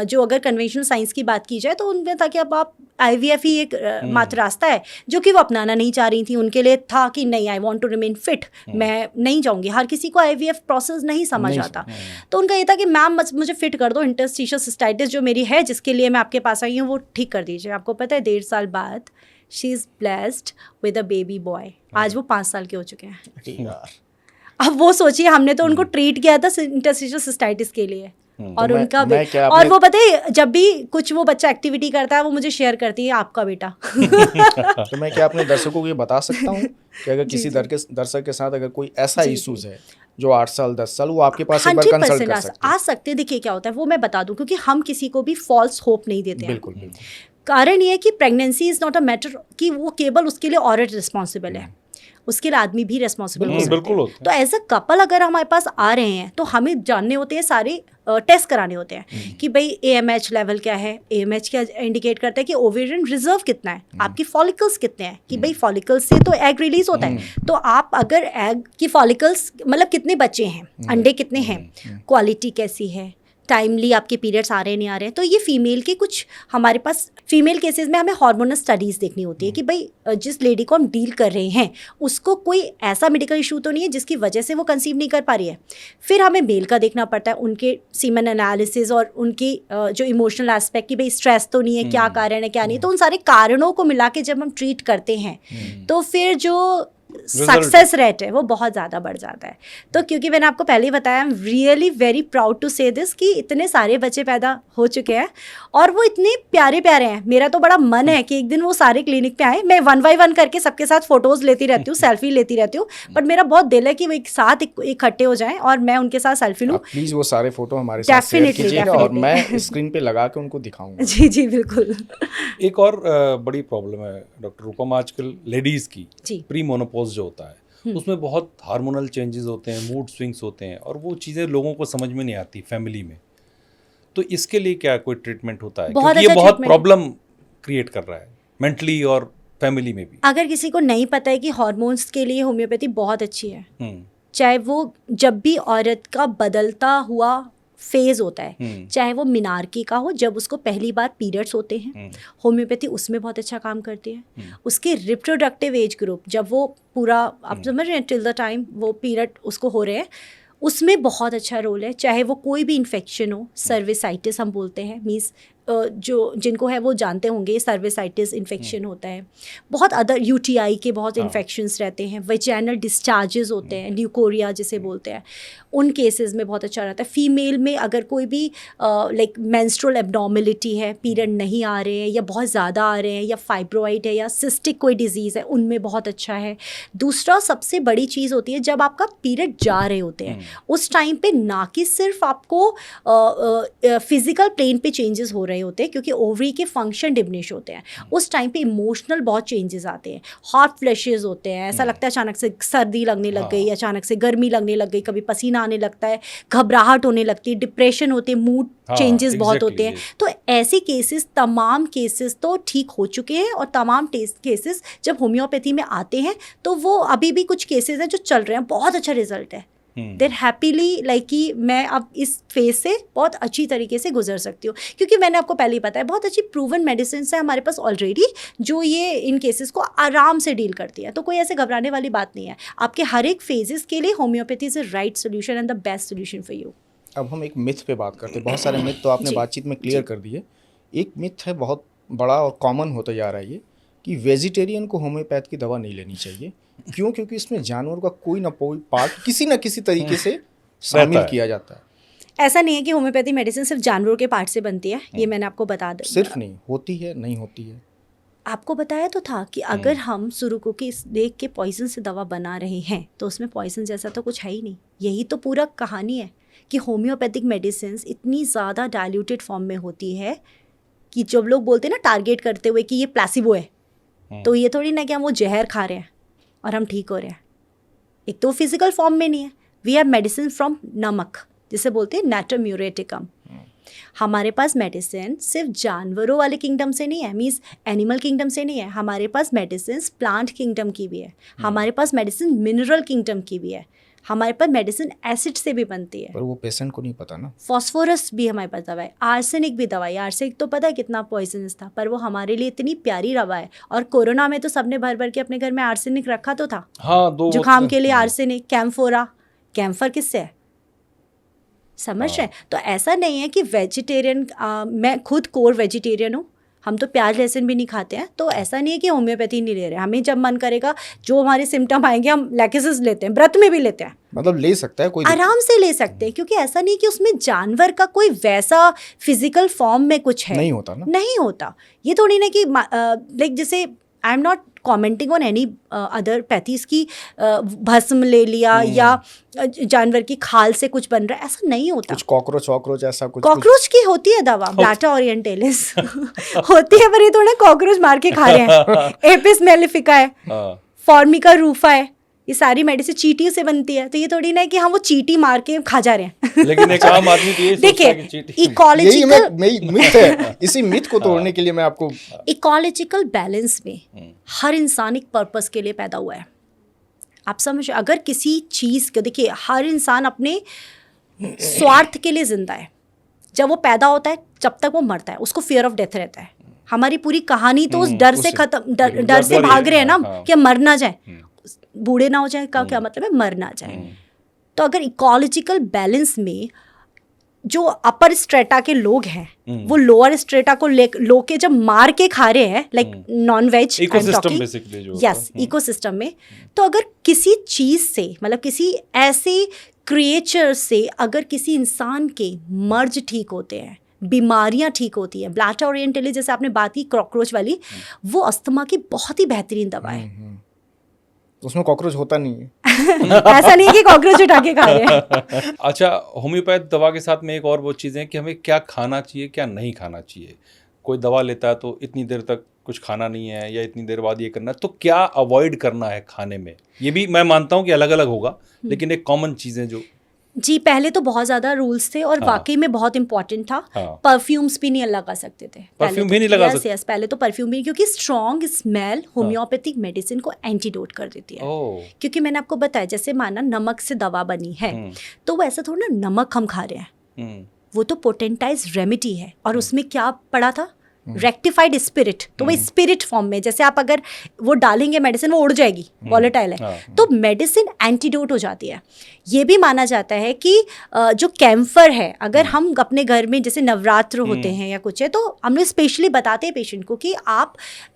जो अगर कन्वेंशनल साइंस की बात की जाए तो उनमें था कि अब आप IVF ही एक मात्र रास्ता है, जो कि वो अपनाना नहीं चाह रही थी। उनके लिए था कि नहीं, I want to remain fit, मैं नहीं जाऊंगी। हर किसी को IVF प्रोसेस नहीं समझ आता, तो उनका ये था कि मैम मुझे फिट कर दो, इंटरस्टिशियल सिस्टाइटिस जो मेरी है, जिसके लिए मैं आपके पास आई हूँ, वो ठीक कर दीजिए। आपको पता है 1.5 साल बाद she is blessed with a baby boy. आज वो 5 साल के हो चुके हैं। अब वो सोचिए, हमने तो उनको ट्रीट किया था इंटरस्टिशियल सिस्टाइटिस के लिए, और उनका और वो पता है, जब भी कुछ वो बच्चा एक्टिविटी करता है वो मुझे शेयर करती है, आपका बेटा। तो मैं क्या अपने दर्शकों को ये बता सकता हूँ कि अगर किसी दर्शक के साथ अगर कोई ऐसा इश्यूज है जो 8 साल 10 साल, वो आपके पास एक बार कंसल्ट कर सकते हैं। आ सकते हैं। देखिए क्या होता है वो मैं बता दूं, क्योंकि हम किसी को भी फॉल्स होप नहीं देते हैं। बिल्कुल बिल्कुल। कारण ये है कि pregnancy is not a matter कि वो केवल उसके लिए औरत रिस्पॉन्सिबल है, उसके लिए आदमी भी रेस्पॉन्सिबल हो सकते हैं। तो एज अ कपल अगर हमारे पास आ रहे हैं तो हमें जानने होते हैं, सारे टेस्ट कराने होते हैं कि भाई AMH लेवल क्या है। AMH क्या इंडिकेट करता है कि ओवेरियन रिजर्व कितना है, आपकी फॉलिकल्स कितने हैं, कि भाई फॉलिकल्स से तो एग रिलीज होता है। तो आप अगर एग की फॉलिकल्स मतलब कितने बच्चे हैं, अंडे कितने हैं, क्वालिटी कैसी है, टाइमली आपके पीरियड्स आ रहे नहीं आ रहे हैं। तो ये फीमेल के कुछ हमारे पास फीमेल केसेस में हमें हार्मोनल स्टडीज़ देखनी होती है कि भाई जिस लेडी को हम डील कर रहे हैं उसको कोई ऐसा मेडिकल इशू तो नहीं है जिसकी वजह से वो कंसीव नहीं कर पा रही है। फिर हमें मेल का देखना पड़ता है, उनके सीमन एनालिसिस और उनकी जो इमोशनल एस्पेक्ट कि भाई स्ट्रेस तो नहीं है, क्या कारण है क्या नहीं। तो उन सारे कारणों को मिला के जब हम ट्रीट करते हैं तो फिर जो सक्सेस रेट है वो बहुत ज़्यादा बढ़ जाता है। तो क्योंकि मैंने आपको पहले ही बताया, I am really very proud to say this कि इतने सारे बच्चे पैदा हो चुके हैं और वो इतने प्यारे प्यारे हैं। मेरा तो बड़ा मन है कि एक दिन वो सारे क्लिनिक पे आए, मैं 1 बाय 1 करके सबके साथ फोटोज़ लेती रहती हूँ, सेल्फी लेती रहती हूँ, बट मेरा बहुत दिल है कि वो एक साथ इकट्ठे हो जाएं और मैं उनके साथ सेल्फी लूँ। प्लीज वो सारे फोटो हमारे साथ शेयर Definitely, कीजिएगा और definitely. मैं स्क्रीन पे लगा के उनको दिखाऊंगा। जी जी बिल्कुल। एक और बड़ी प्रॉब्लम है डॉक्टर रूपम आजकल लेडीज़ की, जी। प्री मोनोपॉज जो होता है उसमें बहुत हार्मोनल चेंजेस होते हैं, मूड स्विंग्स होते हैं और वो चीज़ें लोगों को समझ में नहीं आती फैमिली में। तो इसके लिए क्या कोई ट्रीटमेंट होता है? बहुत क्योंकि ये अच्छा बहुत treatment प्रॉब्लम क्रिएट कर रहा है मेंटली और फैमिली में भी। अगर किसी को नहीं पता है कि हार्मोन्स के लिए होम्योपैथी बहुत अच्छी है, हम्म, चाहे वो जब भी औरत का बदलता हुआ फेज होता है, चाहे वो मिनार्की का हो जब उसको पहली बार पीरियड्स होते हैं, होम्योपैथी उसमें बहुत अच्छा काम करती है। उसके रिप्रोडक्टिव एज ग्रुप जब वो पूरा, आप समझ रहे हैं, टिल द टाइम वो पीरियड उसको हो रहे हैं, उसमें बहुत अच्छा रोल है। चाहे वो कोई भी इन्फेक्शन हो, सर्विसाइटिस हम बोलते हैं, मीन्स जो जिनको है वो जानते होंगे, सर्विसाइटिस इन्फेक्शन होता है, बहुत अदर यूटीआई के बहुत इन्फेक्शंस रहते हैं, वेजाइनल डिस्चार्जेस होते हैं, ल्यूकोरिया जिसे बोलते हैं, उन केसेस में बहुत अच्छा रहता है। फीमेल में अगर कोई भी लाइक मेंस्ट्रुअल एब्नॉर्मलिटी है, पीरियड नहीं आ रहे हैं या बहुत ज़्यादा आ रहे हैं, या फाइब्रॉइड है या सिस्टिक कोई डिजीज़ है, उनमें बहुत अच्छा है। दूसरा सबसे बड़ी चीज़ होती है जब आपका पीरियड जा रहे होते हैं, उस टाइम पे ना कि सिर्फ आपको फिजिकल प्लेन पे चेंजेस हो रहे होते हैं, क्योंकि ओवरी के फंक्शन डिमिनिश होते हैं, उस टाइम पे इमोशनल बहुत चेंजेस आते हैं, हॉट फ्लैशेस होते हैं, ऐसा लगता है अचानक से सर्दी लगने लग गई, अचानक से गर्मी लगने लग गई, कभी पसीना आने लगता है, घबराहट होने लगती है, डिप्रेशन होते हैं, मूड चेंजेस बहुत होते हैं। तो ऐसे केसेस, तमाम केसेस तो ठीक हो चुके हैं और तमाम केसेस जब होम्योपैथी में आते हैं तो वो अभी भी कुछ केसेस हैं जो चल रहे हैं, बहुत अच्छा रिजल्ट है। देर हैप्पीली लाइक कि मैं अब इस फेज से बहुत अच्छी तरीके से गुजर सकती हूँ, क्योंकि मैंने आपको पहले ही बताया बहुत अच्छी प्रूवन मेडिसिन है हमारे पास ऑलरेडी, जो ये इन केसेस को आराम से डील करती है। तो कोई ऐसे घबराने वाली बात नहीं है। आपके हर एक फेजेस के लिए homeopathy is the right solution and the best solution for you. अब हम एक मिथ पे बात करते हैं। बहुत सारे मिथ तो आपने बातचीत में क्लियर कर दिए। एक मिथ है बहुत बड़ा और कॉमन होता जा रहा है ये, कि वेजिटेरियन को होम्योपैथ की दवा नहीं लेनी चाहिए। क्यों? क्योंकि इसमें जानवर का कोई ना कोई पार्ट किसी ना किसी तरीके से शामिल किया जाता है। ऐसा नहीं है कि होम्योपैथी मेडिसिन सिर्फ जानवरों के पार्ट से बनती है, ये मैंने आपको बता दिया। सिर्फ नहीं होती है, नहीं होती है। आपको बताया तो था कि अगर हम सुरुको की देख के पॉइजन से दवा बना रहे हैं तो उसमें पॉइजन जैसा तो कुछ है ही नहीं। यही तो पूरा कहानी है कि होम्योपैथिक मेडिसिन इतनी ज़्यादा डाइल्यूटेड फॉर्म में होती है कि जब लोग बोलते हैं ना टारगेट करते हुए कि ये प्लेसिबो है, तो ये थोड़ी ना कि हम वो जहर खा रहे हैं और हम ठीक हो रहे हैं। एक तो फिजिकल फॉर्म में नहीं है। वी हैव मेडिसिन फ्रॉम नमक, जिसे बोलते हैं नाट्रियम म्यूरेटिकम। हमारे पास मेडिसिन सिर्फ जानवरों वाले किंगडम से नहीं है, मीन्स एनिमल किंगडम से नहीं है। हमारे पास मेडिसिन प्लांट किंगडम की भी है, हमारे पास मेडिसिन मिनरल किंगडम की भी है, हमारे पास मेडिसिन एसिड से भी बनती है। पर वो पेशेंट को नहीं पता ना। फॉस्फोरस भी हमारे पास दवा है, आर्सेनिक भी दवा है। आर्सेनिक तो पता है कितना पॉइजनस था, पर वो हमारे लिए इतनी प्यारी दवा है। और कोरोना में तो सबने भर भर के अपने घर में आर्सेनिक रखा तो था। हाँ, दो जुकाम के लिए आर्सेनिक, कैम्फोरा। कैम्फर किससे है, समझ रहे हैं? तो ऐसा नहीं है कि वेजिटेरियन, मैं खुद कोर वेजिटेरियन हूँ, हम तो प्याज लहसुन भी नहीं खाते हैं, तो ऐसा नहीं है कि होम्योपैथी नहीं ले रहे। हमें जब मन करेगा, जो हमारे सिम्टम आएंगे, हम लैकेसिस लेते हैं, व्रत में भी लेते हैं, मतलब ले सकता है कोई, आराम से ले सकते हैं, क्योंकि ऐसा नहीं कि उसमें जानवर का कोई वैसा फिजिकल फॉर्म में कुछ है, नहीं होता ना, नहीं होता। ये थोड़ी ना कि लाइक जैसे आई am not commenting on any other pathies की भस्म ले लिया या जानवर की खाल से कुछ बन रहा है, ऐसा नहीं होता। कुछ कॉकरोच ऐसा कुछ, कॉकरोच की होती है दवा, ब्लाटा ओरिएंटेलिस होती है, पर ये थोड़ा कॉकरोच मार के खा रहे हैं। एपिस मेलिफिका है, फॉर्मिका रूफा है, ये सारी मेडिसिन चींटी से बनती है। तो ये थोड़ी ना है कि हम वो चींटी मार के खा जा रहे हैं। लेकिन एक आम आदमी तो यही सोचता है कि चींटी, इकोलॉजिकल मिथ है। इसी मिथ को तोड़ने के लिए मैं आपको, इकोलॉजिकल बैलेंस में हर इंसान एक पर्पस के लिए पैदा हुआ है। आप समझ, अगर किसी चीज़ को देखिए, हर इंसान अपने स्वार्थ के लिए जिंदा है। जब वो पैदा होता है, जब तक वो मरता है, उसको फियर ऑफ डेथ रहता है। हमारी पूरी कहानी तो उस डर से खत्म, डर से भाग रहे हैं ना, कि हम मर ना जाए, बूढ़े ना हो जाए का क्या मतलब है, मर ना जाए। तो अगर इकोलॉजिकल बैलेंस में जो अपर स्ट्रेटा के लोग हैं वो लोअर स्ट्रेटा को लोके जब मार के खा रहे हैं, like non veg ecosystem basically जो यस इकोसिस्टम में, तो अगर किसी चीज से मतलब किसी ऐसे क्रिएचर से अगर किसी इंसान के मर्ज ठीक होते हैं, बीमारियां ठीक होती हैं, ब्लाटा ओरिएंटली जैसे आपने बात की कॉकरोच वाली, वो अस्थमा की बहुत ही बेहतरीन दवा है। उसमें कॉकरोच होता नहीं है। ऐसा नहीं है कि कॉकरोच उठा के खा रहे हैं। अच्छा, होम्योपैथ दवा के साथ में एक और वो चीज़ें कि हमें क्या खाना चाहिए क्या नहीं खाना चाहिए। कोई दवा लेता है तो इतनी देर तक कुछ खाना नहीं है या इतनी देर बाद ये करना है, तो क्या अवॉइड करना है खाने में? ये भी मैं मानता हूँ कि अलग अलग होगा, लेकिन एक कॉमन चीज़ें जो जी पहले तो बहुत ज़्यादा रूल्स थे और वाकई में बहुत इंपॉर्टेंट था। परफ्यूम्स भी नहीं लगा सकते थे, परफ्यूम भी नहीं लगा सकते। यस पहले तो परफ्यूम भी, क्योंकि स्ट्रॉन्ग स्मेल होम्योपैथिक मेडिसिन को एंटीडोट कर देती है। क्योंकि मैंने आपको बताया जैसे माना नमक से दवा बनी है, तो वो ऐसा थोड़ा ना नमक हम खा रहे हैं, वो तो पोटेंटाइज रेमेडी है और उसमें क्या पड़ा था, रेक्टिफाइड स्पिरिट। तो वो स्पिरिट फॉर्म में जैसे आप अगर वो डालेंगे मेडिसिन वो उड़ जाएगी, वॉलेटाइल है, तो मेडिसिन एंटीडोट हो जाती है। ये भी माना जाता है कि जो कैम्फर है, अगर हम अपने घर में जैसे नवरात्र होते हैं या कुछ है, तो हम लोग स्पेशली बताते हैं पेशेंट को कि आप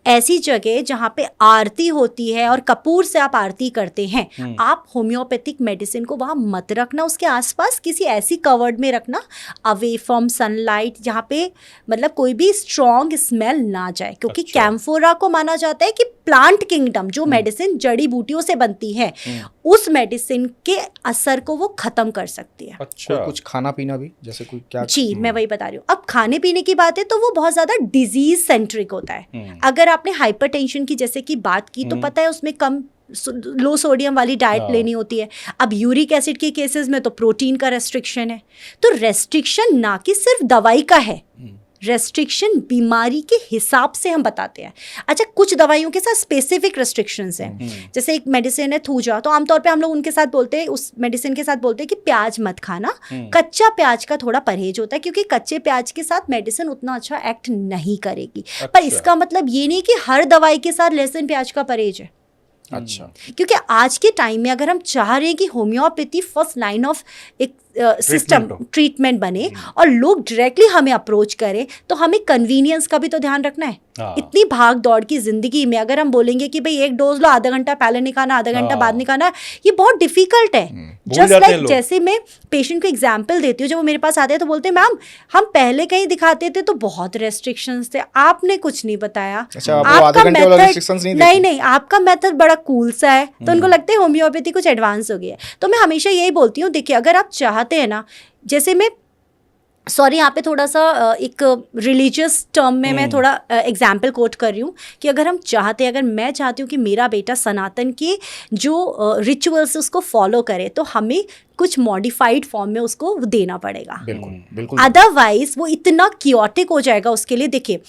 ऐसी जगह जहाँ पे आरती होती है और कपूर से आप आरती करते हैं, आप होम्योपैथिक मेडिसिन को वहाँ मत रखना, उसके आसपास किसी ऐसी कवर्ड में रखना, अवे फ्रॉम सनलाइट, जहाँ पे मतलब कोई भी स्ट्रॉन्ग स्मेल ना जाए। क्योंकि कैम्फोरा को माना जाता है कि प्लांट किंगडम, जो मेडिसिन जड़ी बूटियों से बनती है, उस मेडिसिन के असर को वो खत्म कर सकती है। अच्छा, कुछ खाना पीना भी, जैसे कोई क्या? जी मैं वही बता रही हूँ। अब खाने पीने की बात है तो वो बहुत ज्यादा डिजीज सेंट्रिक होता है। अगर आपने हाइपरटेंशन की जैसे कि बात की, तो पता है उसमें कम लो सोडियम वाली डाइट लेनी होती है। अब यूरिक एसिड के केसेस में तो प्रोटीन का रेस्ट्रिक्शन है। तो रेस्ट्रिक्शन ना कि सिर्फ दवाई का है, रेस्ट्रिक्शन बीमारी के हिसाब से हम बताते हैं। अच्छा, कुछ दवाइयों के साथ स्पेसिफिक रेस्ट्रिक्शंस हैं। जैसे एक मेडिसिन है थूजा, तो आमतौर पे हम लोग उनके साथ बोलते हैं, उस मेडिसिन के साथ बोलते हैं कि प्याज मत खाना, कच्चा प्याज का थोड़ा परहेज होता है, क्योंकि कच्चे प्याज के साथ मेडिसिन उतना अच्छा एक्ट नहीं करेगी। पर इसका मतलब ये नहीं कि हर दवाई के साथ लहसुन प्याज का परहेज है। अच्छा, क्योंकि आज के टाइम में अगर हम चाह रहे हैं कि होम्योपैथी फर्स्ट लाइन ऑफ एक सिस्टम ट्रीटमेंट बने और लोग डायरेक्टली हमें अप्रोच करें, तो हमें कन्वीनियंस का भी तो ध्यान रखना है। इतनी भाग दौड़ की जिंदगी में अगर हम बोलेंगे कि भाई एक डोज लो, आधा घंटा पहले नहीं खाना, आधा घंटा बाद नहीं खाना, ये बहुत डिफिकल्ट है। जस्ट लाइक जैसे मैं पेशेंट को एग्जाम्पल देती हूँ, जब वो मेरे पास आते हैं तो बोलते हैं मैम हम पहले कहीं दिखाते थे तो बहुत रेस्ट्रिक्शंस थे, आपने कुछ नहीं बताया। आपका मेथड नहीं, आपका मेथड बड़ा कूल सा है, तो उनको लगता है होम्योपैथी कुछ एडवांस हो गया है। तो मैं हमेशा यही बोलती हूँ, देखिए अगर आप चाहते हैं ना, जैसे मैं सॉरी यहाँ पे थोड़ा सा एक रिलीजियस टर्म में मैं थोड़ा एग्जाम्पल कोट कर रही हूँ कि अगर हम चाहते हैं, अगर मैं चाहती हूँ कि मेरा बेटा सनातन के जो रिचुअल्स उसको फॉलो करे, तो हमें कुछ मॉडिफाइड फॉर्म में उसको देना पड़ेगा। बिल्कुल। अदरवाइज वो इतना क्योटिक हो जाएगा उसके लिए। देखिए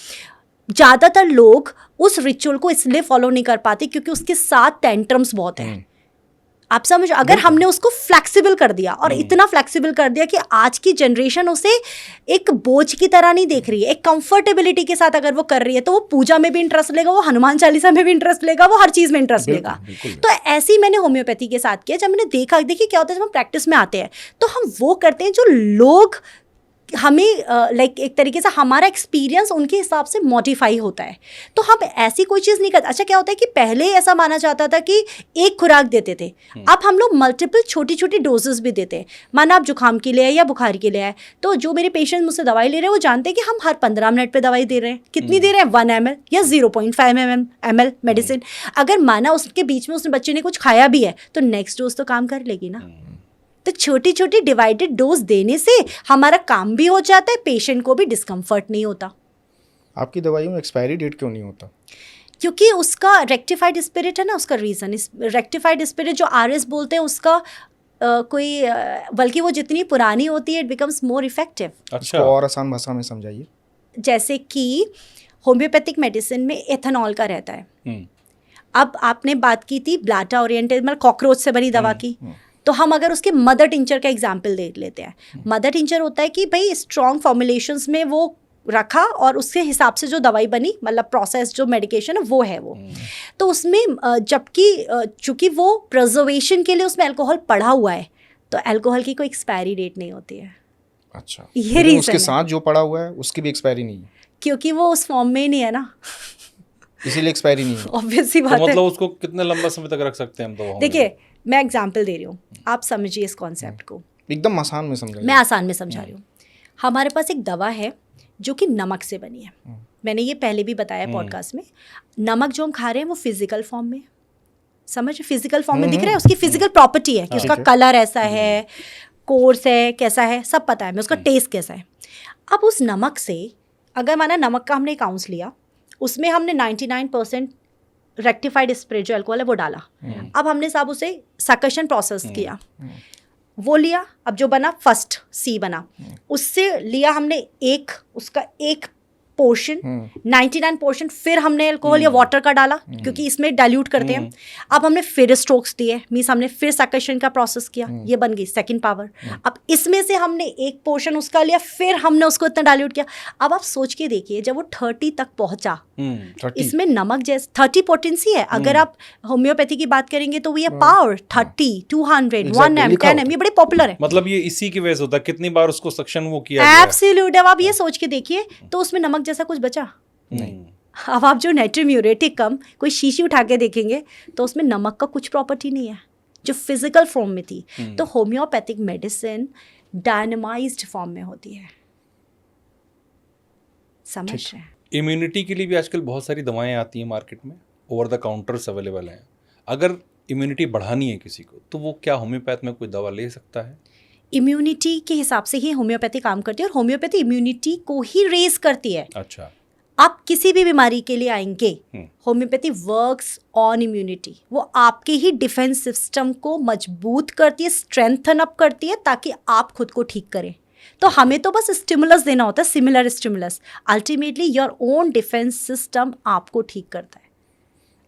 ज़्यादातर लोग उस रिचुअल को इसलिए फॉलो नहीं कर पाते क्योंकि उसके साथ टेंट्रम्स बहुत हैं। आप समझ, अगर हमने उसको फ्लेक्सिबल कर दिया और इतना फ्लेक्सिबल कर दिया कि आज की जनरेशन उसे एक बोझ की तरह नहीं देख रही है, एक कंफर्टेबिलिटी के साथ अगर वो कर रही है, तो वो पूजा में भी इंटरेस्ट लेगा, वो हनुमान चालीसा में भी इंटरेस्ट लेगा, वो हर चीज़ में इंटरेस्ट लेगा। तो ऐसे ही मैंने होम्योपैथी के साथ किया। जब मैंने देखा, देखिए क्या होता है जब हम प्रैक्टिस में आते हैं तो हम वो करते हैं जो लोग हमें लाइक एक तरीके से हमारा एक्सपीरियंस उनके हिसाब से मॉडिफाई होता है। तो हम ऐसी कोई चीज़ नहीं करते। अच्छा, क्या होता है कि पहले ऐसा माना जाता था कि एक खुराक देते थे, अब हम लोग मल्टीपल छोटी छोटी डोजेस भी देते हैं। माना आप जुकाम के लिए या बुखार के लिए है, तो जो मेरे पेशेंट मुझसे दवाई ले रहे हैं वो जानते हैं कि हम हर 15 मिनट पर दवाई दे रहे हैं। कितनी दे रहे हैं? 1 ml या 0.5 ml मेडिसिन। अगर माना उसके बीच में उसने बच्चे ने कुछ खाया भी है तो नेक्स्ट डोज तो काम कर लेगी ना। तो छोटी छोटी डिवाइडेड डोज देने से हमारा काम भी हो जाता है, पेशेंट को भी डिस्कम्फर्ट नहीं होता। आपकी दवाइयों में एक्सपायरी डेट क्यों नहीं होता? क्योंकि उसका रेक्टिफाइड स्पिरिट है ना, उसका रीज़न रेक्टिफाइड स्पिरिट जो RS बोलते हैं उसका बल्कि वो जितनी पुरानी होती है इट बिकम्स मोर इफेक्टिव। अच्छा, और आसान भाषा में समझाइए। जैसे कि होम्योपैथिक मेडिसिन में एथेनॉल का रहता है। अब आपने बात की थी ब्लाटा ओरिएंटेड मतलब कॉकरोच से बनी दवा की, तो हम अगर उसके मदर टिंचर का एग्जाम्पल देख लेते हैं। मदर टिंचर होता है कि भाई स्ट्रॉन्ग फॉर्मुलेशंस में वो रखा और उसके हिसाब से जो दवाई बनी, मतलब प्रोसेस जो मेडिकेशन है वो है वो। तो उसमें जबकि चूंकि वो प्रिजर्वेशन के लिए उसमें अल्कोहल पड़ा हुआ है, तो अल्कोहल की कोई एक्सपायरी डेट नहीं होती है। अच्छा, ये लेकिन रीजन उसके है साथ जो पड़ा हुआ है उसकी भी एक्सपायरी नहीं है, क्योंकि वो उस फॉर्म में ही नहीं है ना, इसीलिए एक्सपायरी नहीं है। ऑब्वियस सी तो बात है। मतलब उसको कितने लंबा समय तक रख सकते हैं हम? तो देखिए मैं एग्जाम्पल दे रही हूँ, आप समझिए इस कॉन्सेप्ट को, एकदम आसान में समझाइए। मैं आसान में समझा रही हूँ। हमारे पास एक दवा है जो कि नमक से बनी है, मैंने ये पहले भी बताया पॉडकास्ट में। नमक जो हम खा रहे हैं वो फिजिकल फॉर्म में, समझ, फिजिकल फॉर्म में दिख रहा है, उसकी फिजिकल प्रॉपर्टी है कि उसका कलर ऐसा है, कोर्स है, कैसा है, सब पता है, मैं उसका टेस्ट कैसा है। अब उस नमक से अगर माना नमक का हमने एक आउंस लिया, उसमें हमने 99% रेक्टिफाइड स्प्रे जो अल्कोहल है वो डाला, अब हमने साहब उसे सकशन प्रोसेस किया, वो लिया, अब जो बना फर्स्ट सी बना, उससे लिया हमने एक, उसका एक पोर्शन, 99% फिर हमने अल्कोहल या वाटर का डाला क्योंकि इसमें डाइल्यूट करते हैं। अब हमने फिर स्ट्रोक्स दिए, मीन्स हमने फिर सकशन का प्रोसेस किया, ये बन गई सेकंड पावर। अब इसमें से हमने एक पोर्शन उसका लिया, फिर हमने उसको इतना डाइल्यूट किया। अब आप सोच के देखिए, जब वो 30 तक पहुंचा, 30 इसमें नमक जैसे 30 पोटेंसी है। अगर आप होम्योपैथी की बात करेंगे तो ये पावर 30, 200, 1M, 10M, ये बड़े पॉपुलर है। मतलब ये इसी की वजह से होता है, कितनी बार उसको सक्शन वो किया गया है। एब्सोल्यूट। अब आप ये सोच के देखिए तो उसमें नमक जैसा कुछ बचा नहीं। अब आप जो नाइट्रोम्यूरेटिकम कोई शीशी उठा के देखेंगे तो उसमें नमक का कुछ प्रॉपर्टी नहीं है जो फिजिकल फॉर्म में थी। तो होम्योपैथिक मेडिसिन डायनामाइज्ड फॉर्म में होती है, समझ रहे हैं? इम्यूनिटी के लिए भी आजकल बहुत सारी दवाएं आती हैं मार्केट में, ओवर द काउंटर्स अवेलेबल हैं। अगर इम्यूनिटी बढ़ानी है किसी को तो वो क्या होम्योपैथ में कोई दवा ले सकता है? इम्यूनिटी के हिसाब से ही होम्योपैथी काम करती है, और होम्योपैथी इम्यूनिटी को ही रेज करती है। अच्छा, आप किसी भी बीमारी के लिए आएंगे, होम्योपैथी वर्क्स ऑन इम्यूनिटी, वो आपके ही डिफेंस सिस्टम को मजबूत करती है, स्ट्रेंथन अप करती है ताकि आप खुद को ठीक करें। तो हमें तो बस स्टिमुलस देना होता है, similar stimulus. Ultimately your own defence system आपको ठीक करता है।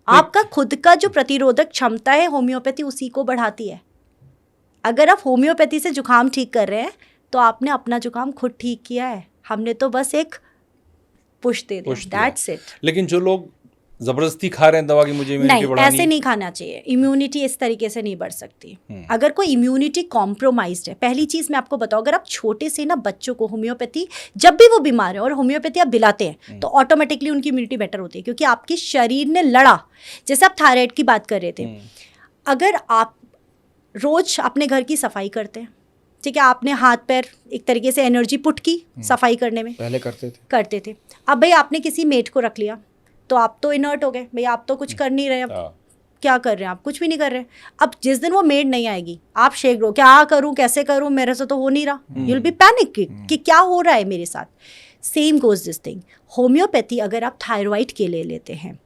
आपका खुद का जो प्रतिरोधक क्षमता है होम्योपैथी उसी को बढ़ाती है। अगर आप होम्योपैथी से जुकाम ठीक कर रहे हैं तो आपने अपना जुकाम खुद ठीक किया है, हमने तो बस एक पुश दे दिया, दैट्स इट। लेकिन जो लोग जबरदस्ती खा रहे हैं दवा की, मुझे इम्यूनिटी नहीं, बढ़ानी ऐसे है, नहीं खाना चाहिए। इम्यूनिटी इस तरीके से नहीं बढ़ सकती। अगर कोई इम्यूनिटी कॉम्प्रोमाइज्ड है, पहली चीज मैं आपको बताऊं, अगर आप छोटे से ना बच्चों को होम्योपैथी, जब भी वो बीमार है और होम्योपैथी आप दिलाते हैं तो ऑटोमेटिकली उनकी इम्यूनिटी बेटर होती है, क्योंकि आपके शरीर ने लड़ा। जैसे आप थायराइड की बात कर रहे थे, अगर आप रोज अपने घर की सफाई करते हैं, ठीक है, आपने हाथ पैर एक तरीके से एनर्जी पुट की सफाई करने में, पहले करते थे। अब भाई आपने किसी मेड को रख लिया तो आप तो इनर्ट हो गए, भाई आप तो कुछ कर नहीं रहे, अब क्या कर रहे हैं आप? कुछ भी नहीं कर रहे। अब जिस दिन वो मेड नहीं आएगी, आप शेक रो, क्या करूं, कैसे करूं, मेरे से तो हो नहीं रहा, यू विल बी पैनिक कि क्या हो रहा है मेरे साथ। Same goes this thing. Homeopathy अगर आप थायराइड के लिए लेते हैं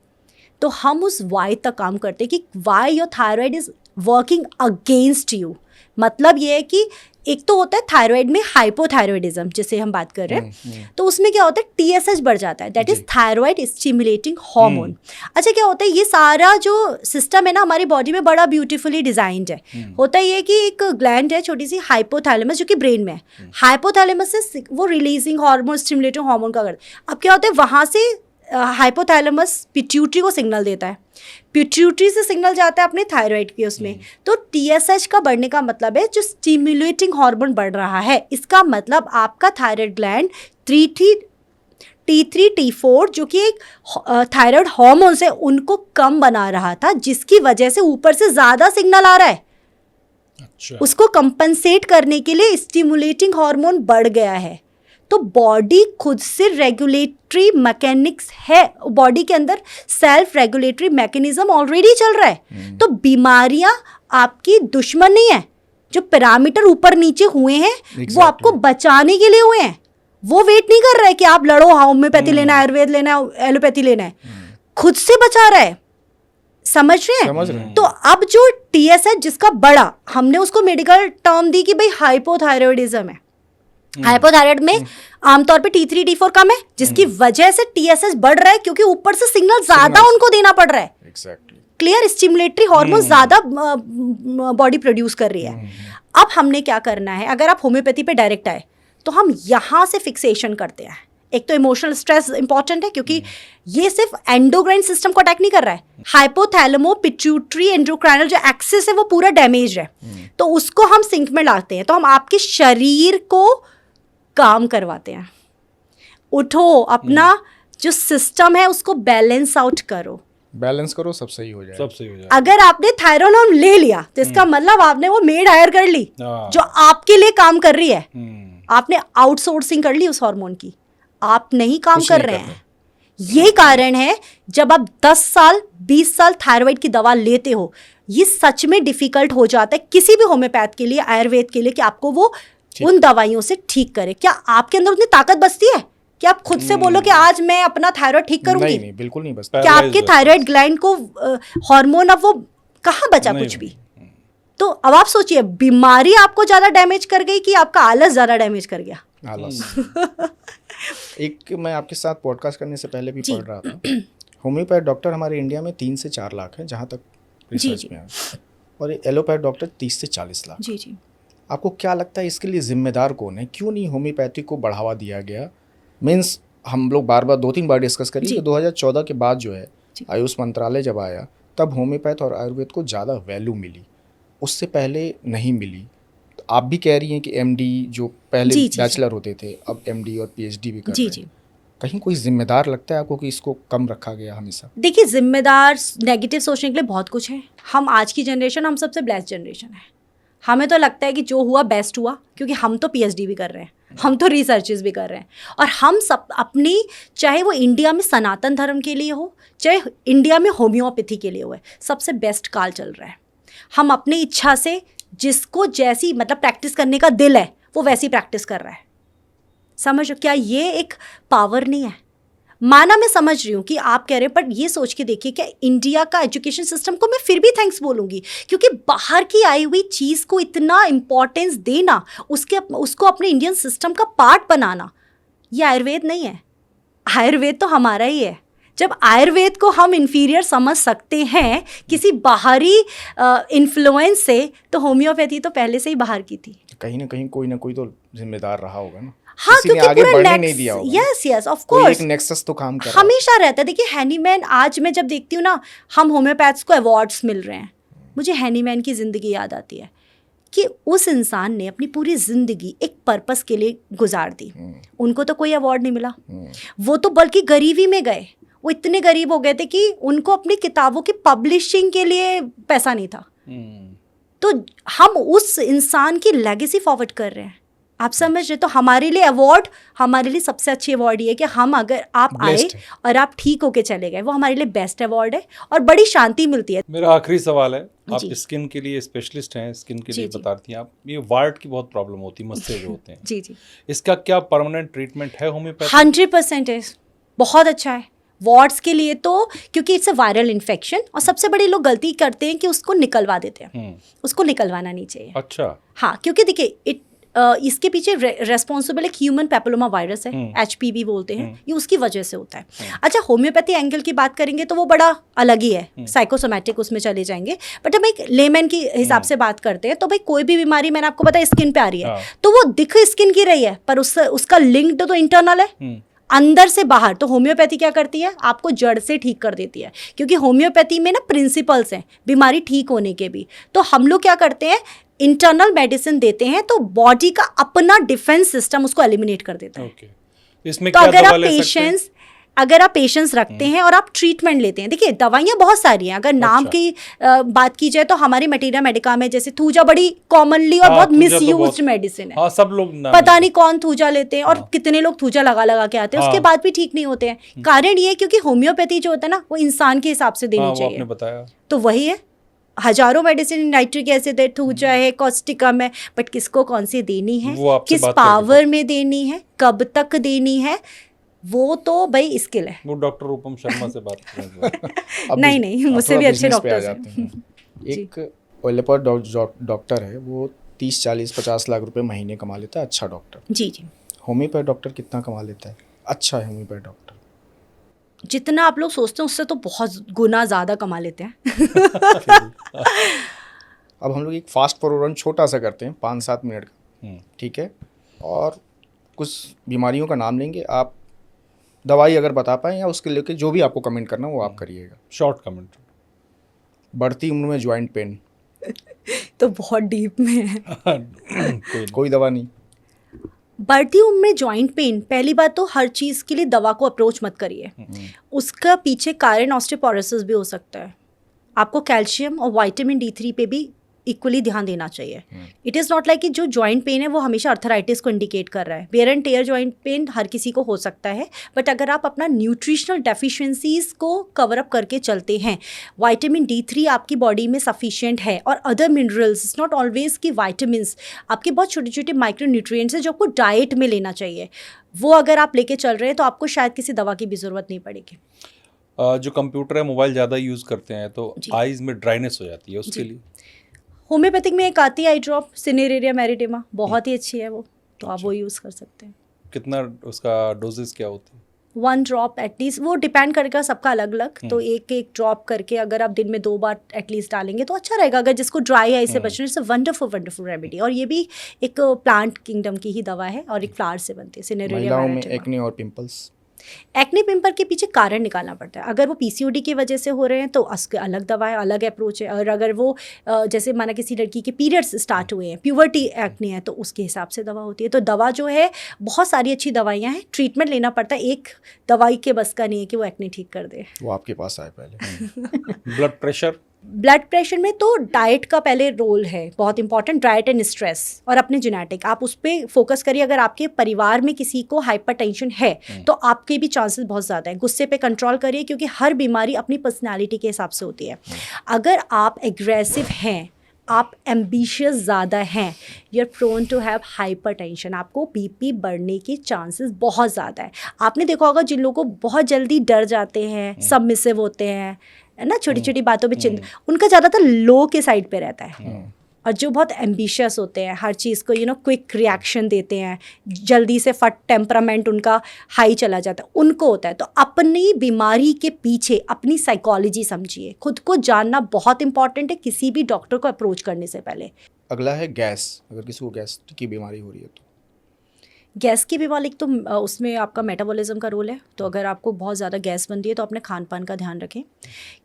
तो हम उस वाई तक काम करते हैं कि why your thyroid is working against you. मतलब ये है कि एक तो होता है थायराइड में हाइपोथायरॉयडिज्म जिसे हम बात कर रहे हैं, तो उसमें क्या होता है, TSH बढ़ जाता है, that is thyroid stimulating hormone. अच्छा, क्या होता है, ये सारा जो सिस्टम है ना हमारी बॉडी में बड़ा ब्यूटीफुली डिजाइंड है। होता ये कि एक ग्लैंड है छोटी सी, हाइपोथैलेमस, जो कि ब्रेन में है। हाइपोथैलेमस से वो रिलीजिंग हार्मोन, स्टिमुलेटिंग हार्मोन का करता है। अब क्या होता है, वहाँ से हाइपोथैलेमस पिट्यूटरी को सिग्नल देता है, पिट्यूटरी से सिग्नल जाता है अपने थायराइड के उसमें। तो TSH का बढ़ने का मतलब है जो स्टिमुलेटिंग हार्मोन बढ़ रहा है, इसका मतलब आपका थायराइड ग्लैंड T3 T4 जो कि एक थायराइड हार्मोन्स है उनको कम बना रहा था, जिसकी वजह से ऊपर से ज़्यादा सिग्नल आ रहा है। अच्छा, उसको कंपनसेट करने के लिए स्टिमुलेटिंग हार्मोन बढ़ गया है। तो बॉडी खुद से रेगुलेटरी मैकेनिक्स है, बॉडी के अंदर सेल्फ रेगुलेटरी मैकेनिज्म ऑलरेडी चल रहा है। तो बीमारियां आपकी दुश्मन नहीं है, जो पैरामीटर ऊपर नीचे हुए हैं वो आपको बचाने के लिए हुए हैं। वो वेट नहीं कर रहा है कि आप लड़ो, होम्योपैथी लेना है, आयुर्वेद लेना है, एलोपैथी लेना है, खुद से बचा रहा है। समझ रहे हैं? तो अब जो TSH जिसका बड़ा, हमने उसको मेडिकल टर्म दी कि भाई हाइपोथायरॉयडिज्म है। हाइपोथायराइड में आमतौर पे T3 T4 कम है, जिसकी वजह से TSH बढ़ रहा है, क्योंकि ऊपर से सिग्नल ज्यादा उनको देना पड़ रहा है। क्लियर, स्टिमुलेटरी हार्मोन ज्यादा बॉडी प्रोड्यूस कर रही है। अब हमने क्या करना है, अगर आप होम्योपैथी पे डायरेक्ट आए तो हम यहाँ से फिक्सेशन करते हैं। एक तो इमोशनल स्ट्रेस इंपॉर्टेंट है, क्योंकि ये सिर्फ एंडोक्राइन सिस्टम को अटैक नहीं कर रहा है, हाइपोथैलेमो पिट्यूटरी एंडोक्राइनल जो एक्सिस है वो पूरा डैमेज है, तो उसको हम सिंक में लाते हैं। तो हम आपके शरीर को काम करवाते हैं। उठो, अपना जो सिस्टम है उसको बैलेंस आउट करो, बैलेंस करो, सब सही हो जाए। सब सही हो जाए। अगर आपने थायरोनॉन ले लिया तो इसका मतलब आपने वो मेड हायर कर ली हाँ। जो आपके लिए काम कर रही है। हम्म, आपने आउटसोर्सिंग कर ली उस हार्मोन की, आप नहीं काम कुछ कर नहीं रहे कर हैं। ये कारण है जब आप 10 साल 20 साल थायराइड की दवा लेते हो, ये सच में डिफिकल्ट हो जाता है किसी भी होम्योपैथ के लिए, आयुर्वेद के लिए, कि आपको वो उन दवाइयों से ठीक करे। क्या आपके अंदर उतनी ताकत बचती है कि आप खुद से बोलो कि आज मैं अपना थायराइड ठीक करूंगी? नहीं नहीं, बिल्कुल नहीं बचता। क्या आपके थायराइड ग्लैंड को हार्मोन, अब वो कहाँ बचा नहीं, कुछ भी? तो अब आप सोचिए, बीमारी आपको ज्यादा डैमेज कर गई कि आपका आलस ज्यादा डैमेज कर गया? आलस। एक मैं आपके साथ पॉडकास्ट करने से पहले भी जी। पढ़ रहा था, होम्योपैथ डॉक्टर हमारे इंडिया में 3 से 4 लाख हैं जहाँ तक रिसर्च जी। में है, और एलोपैथ डॉक्टर 30 से 40 लाख। जी जी। आपको क्या लगता है इसके लिए जिम्मेदार कौन है? क्यों नहीं होम्योपैथी को बढ़ावा दिया गया? मीन्स हम लोग बार बार 2-3 बार डिस्कस करिए कि 2014 के बाद जो है आयुष मंत्रालय जब आया तब होम्योपैथ और आयुर्वेद को ज़्यादा वैल्यू मिली, उससे पहले नहीं मिली। तो आप भी कह रही हैं कि एमडी जो पहले बैचलर होते थे अब एमडी और पीएचडी भी कर रहे हैं। कहीं कोई जिम्मेदार लगता है आपको कि इसको कम रखा गया हमेशा? देखिए, जिम्मेदार नेगेटिव सोचने के लिए बहुत कुछ है। हम आज की जनरेशन, हम सबसे ब्लेस्ड जनरेशन है। हमें तो लगता है कि जो हुआ बेस्ट हुआ, क्योंकि हम तो पीएचडी भी कर रहे हैं, हम तो रिसर्चेस भी कर रहे हैं, और हम सब अपनी, चाहे वो इंडिया में सनातन धर्म के लिए हो, चाहे इंडिया में होम्योपैथी के लिए हो, सबसे बेस्ट काल चल रहा है। हम अपनी इच्छा से जिसको जैसी मतलब प्रैक्टिस करने का दिल है वो वैसी प्रैक्टिस कर रहा है। समझो, क्या ये एक पावर नहीं है? माना मैं समझ रही हूँ कि आप कह रहे हैं, पर ये सोच के देखिए कि इंडिया का एजुकेशन सिस्टम को मैं फिर भी थैंक्स बोलूँगी, क्योंकि बाहर की आई हुई चीज़ को इतना इम्पोर्टेंस देना, उसको अपने इंडियन सिस्टम का पार्ट बनाना, ये आयुर्वेद नहीं है। आयुर्वेद तो हमारा ही है। जब आयुर्वेद को हम इन्फीरियर समझ सकते हैं किसी बाहरी इन्फ्लुएंस से, तो होम्योपैथी तो पहले से ही बाहर की थी। कहीं ना कोई तो जिम्मेदार रहा होगा ना। हाँ, किसी ने क्योंकि आगे पूरा बढ़ने नहीं दिया होगा। यस यस ऑफ कोई कोर्स, एक नेक्सस तो काम कर रहा है। हमेशा रहता है। देखिए, हैनीमैन, आज मैं जब देखती हूँ ना, हम होम्योपैथ्स को अवार्ड्स मिल रहे हैं, मुझे हैनीमैन की ज़िंदगी याद आती है कि उस इंसान ने अपनी पूरी ज़िंदगी एक पर्पस के लिए गुजार दी। उनको तो कोई अवार्ड नहीं मिला, वो तो बल्कि गरीबी में गए। वो इतने गरीब हो गए थे कि उनको अपनी किताबों की पब्लिशिंग के लिए पैसा नहीं था। तो हम उस इंसान की लेगेसी फॉरवर्ड कर रहे हैं, आप समझ रहे? तो हमारे लिए अवार्ड, हमारे लिए सबसे अच्छी अवार्ड ये है कि हम, अगर आप आए और आप ठीक होके चले गए, वो हमारे लिए बेस्ट अवार्ड है और बड़ी शांति मिलती है। मेरा आखिरी सवाल है, आप स्किन के लिए स्पेशलिस्ट हैं, स्किन के लिए बताती हैं आप, ये वार्ट की बहुत प्रॉब्लम होती है, मस्से जो होते हैं, जी जी, इसका क्या परमानेंट ट्रीटमेंट है होम्योपैथी? 100% है, बहुत अच्छा है। वार्ड्स के लिए तो, क्योंकि इट्स अ वायरल इन्फेक्शन, और सबसे बड़ी लोग गलती करते हैं कि उसको निकलवा देते हैं। उसको निकलवाना नहीं चाहिए। अच्छा। हाँ, क्योंकि देखिए, इसके पीछे रेस्पॉन्सिबल एक ह्यूमन पेपिलोमा वायरस है, HPV बोलते हैं, ये उसकी वजह से होता है। अच्छा, होम्योपैथी एंगल की बात करेंगे तो वो बड़ा अलग ही है, साइकोसोमैटिक उसमें चले जाएंगे। बट हम एक लेमैन की हिसाब से बात करते हैं तो भाई, कोई भी बीमारी, मैंने आपको बताया, स्किन पे आ रही है, तो वो दिख स्किन की रही है, पर उसका लिंक तो इंटरनल है, अंदर से बाहर। तो होम्योपैथी क्या करती है? आपको जड़ से ठीक कर देती है, क्योंकि होम्योपैथी में ना प्रिंसिपल्स हैं बीमारी ठीक होने के भी। तो हम लोग क्या करते हैं, इंटरनल मेडिसिन देते हैं, तो बॉडी का अपना डिफेंस सिस्टम उसको एलिमिनेट कर देता है। इसमें तो क्या अगर दवा आप ले सकते हैं? अगर आप पेशेंस रखते हैं और आप ट्रीटमेंट लेते हैं, देखिए दवाइयाँ बहुत सारी हैं। अगर नाम की बात की जाए तो हमारी मटेरिया मेडिका में जैसे थूजा बड़ी कॉमनली और बहुत मिसयूज्ड मेडिसिन है। हाँ, सब लोग पता नहीं कौन थूजा लेते हैं और कितने लोग थूजा लगा लगा के आते हैं, उसके बाद भी ठीक नहीं होते हैं। कारण ये, क्योंकि होम्योपैथी जो होता है ना, वो इंसान के हिसाब से देनी चाहिए। बताया तो वही है, हजारों मेडिसिन, नाइट्रिक एसिड है, थूजा है, कॉस्टिकम है, बट किसको कौन सी देनी है, किस पावर में देनी है, कब तक देनी है, वो तो भाई स्किल है। वो डॉक्टर रूपम शर्मा से बात करेंगे। नहीं, मुझसे भी अच्छे डॉक्टर्स हैं। एक एलोपैथ डॉक्टर है, वो 30, 40, 50 लाख रुपए महीने कमा लेता है, अच्छा डॉक्टर। जी जी। होम्योपैथ डॉक्टर कितना कमा लेता है? अच्छा है होम्योपैथ डॉक्टर, जितना आप लोग सोचते हैं उससे तो बहुत गुना ज़्यादा कमा लेते हैं। अब हम लोग एक फास्ट फॉरवर्ड छोटा सा करते हैं, 5-7 मिनट का, ठीक है? और कुछ बीमारियों का नाम लेंगे, आप दवाई अगर बता पाएँ या उसके लेके जो भी आपको कमेंट करना वो आप करिएगा। Short comment. बढ़ती उम्र में ज्वाइंट पेन तो बहुत डीप में है। कोई दवा नहीं? बढ़ती उम्र में जॉइंट पेन, पहली बात तो हर चीज़ के लिए दवा को अप्रोच मत करिए, उसका पीछे कारण ऑस्टियोपोरोसिस भी हो सकता है। आपको कैल्शियम और विटामिन D3 पे भी इक्वली ध्यान देना चाहिए। इट इज़ नॉट लाइक कि जो जॉइंट पेन है वो हमेशा अर्थराइटिस को इंडिकेट कर रहा है। Wear and tear joint pain हर किसी को हो सकता है, बट अगर आप अपना न्यूट्रिशनल डेफिशिएंसीज को कवर अप करके चलते हैं, विटामिन D3 आपकी बॉडी में सफिशिएंट है और other minerals, it's not always कि विटामिन्स, आपके बहुत छोटे छोटे माइक्रो न्यूट्रिएंट्स हैं जो आपको डाइट में लेना चाहिए, वो अगर आप लेके चल रहे हैं तो आपको शायद किसी दवा की भी ज़रूरत नहीं पड़ेगी। जो कंप्यूटर है, मोबाइल ज़्यादा यूज़ करते हैं तो जी। आईज में ड्राइनेस हो जाती है, उसके जी। लिए होम्योपैथिक में एक आती है आई ड्रॉप, सिनेरेरिया मैरिडेमा, बहुत ही अच्छी है वो, तो आप वो यूज़ कर सकते हैं। कितना उसका डोजेस क्या होती है? 1 ड्रॉप एटलीस्ट, वो डिपेंड करेगा सबका अलग अलग, तो एक एक ड्रॉप करके अगर आप दिन में 2 बार एटलीस्ट डालेंगे तो अच्छा रहेगा। अगर जिसको ड्राई आई से बचना, इट्स अ वंडरफुल रेमेडी। और ये भी एक प्लांट किंगडम की ही दवा है और एक फ्लावर से बनती है, सिनेरेरिया महिलाओं में मैरिडेमा। एक्ने और पिंपल्स, एक्ने पिंपल के पीछे कारण निकालना पड़ता है। अगर वो पीसीओडी की वजह से हो रहे हैं तो उसके अलग दवा है, अलग अप्रोच है। और अगर वो जैसे माना किसी लड़की के पीरियड्स स्टार्ट हुए हैं, प्यूबर्टी एक्ने है, तो उसके हिसाब से दवा होती है। तो दवा जो है, बहुत सारी अच्छी दवाइयाँ हैं, ट्रीटमेंट लेना पड़ता है। एक दवाई के बस का नहीं है कि वो एक्ने ठीक कर दे। वो आपके पास आए पहले। Blood pressure? ब्लड प्रेशर में तो डाइट का पहले रोल है, बहुत इंपॉर्टेंट, डाइट एंड स्ट्रेस और अपने जेनेटिक, आप उस पर फोकस करिए। अगर आपके परिवार में किसी को हाइपरटेंशन है तो आपके भी चांसेस बहुत ज़्यादा है। गुस्से पे कंट्रोल करिए, क्योंकि हर बीमारी अपनी पर्सनालिटी के हिसाब से होती है। अगर आप एग्रेसिव हैं, आप एम्बिशियस ज़्यादा हैं, you are prone to have hypertension, आपको बीपी बढ़ने के चांसेस बहुत ज़्यादा है। आपने देखा होगा जिन लोगों को बहुत जल्दी डर जाते हैं, सबमिसिव होते हैं, है ना, छोटी छोटी बातों में उनका ज़्यादातर लो के साइड पे रहता है। और जो बहुत एम्बिशियस होते हैं, हर चीज़ को क्विक रिएक्शन देते हैं, जल्दी से फट टेम्परामेंट उनका हाई चला जाता है, उनको होता है। तो अपनी बीमारी के पीछे अपनी साइकोलॉजी समझिए, खुद को जानना बहुत इंपॉर्टेंट है किसी भी डॉक्टर को अप्रोच करने से पहले। अगला है गैस, अगर किसी को गैस की बीमारी हो रही है तो गैस की बीमारी तो उसमें आपका मेटाबॉलिज्म का रोल है। तो अगर आपको बहुत ज़्यादा गैस बनती है तो अपने खान पान का ध्यान रखें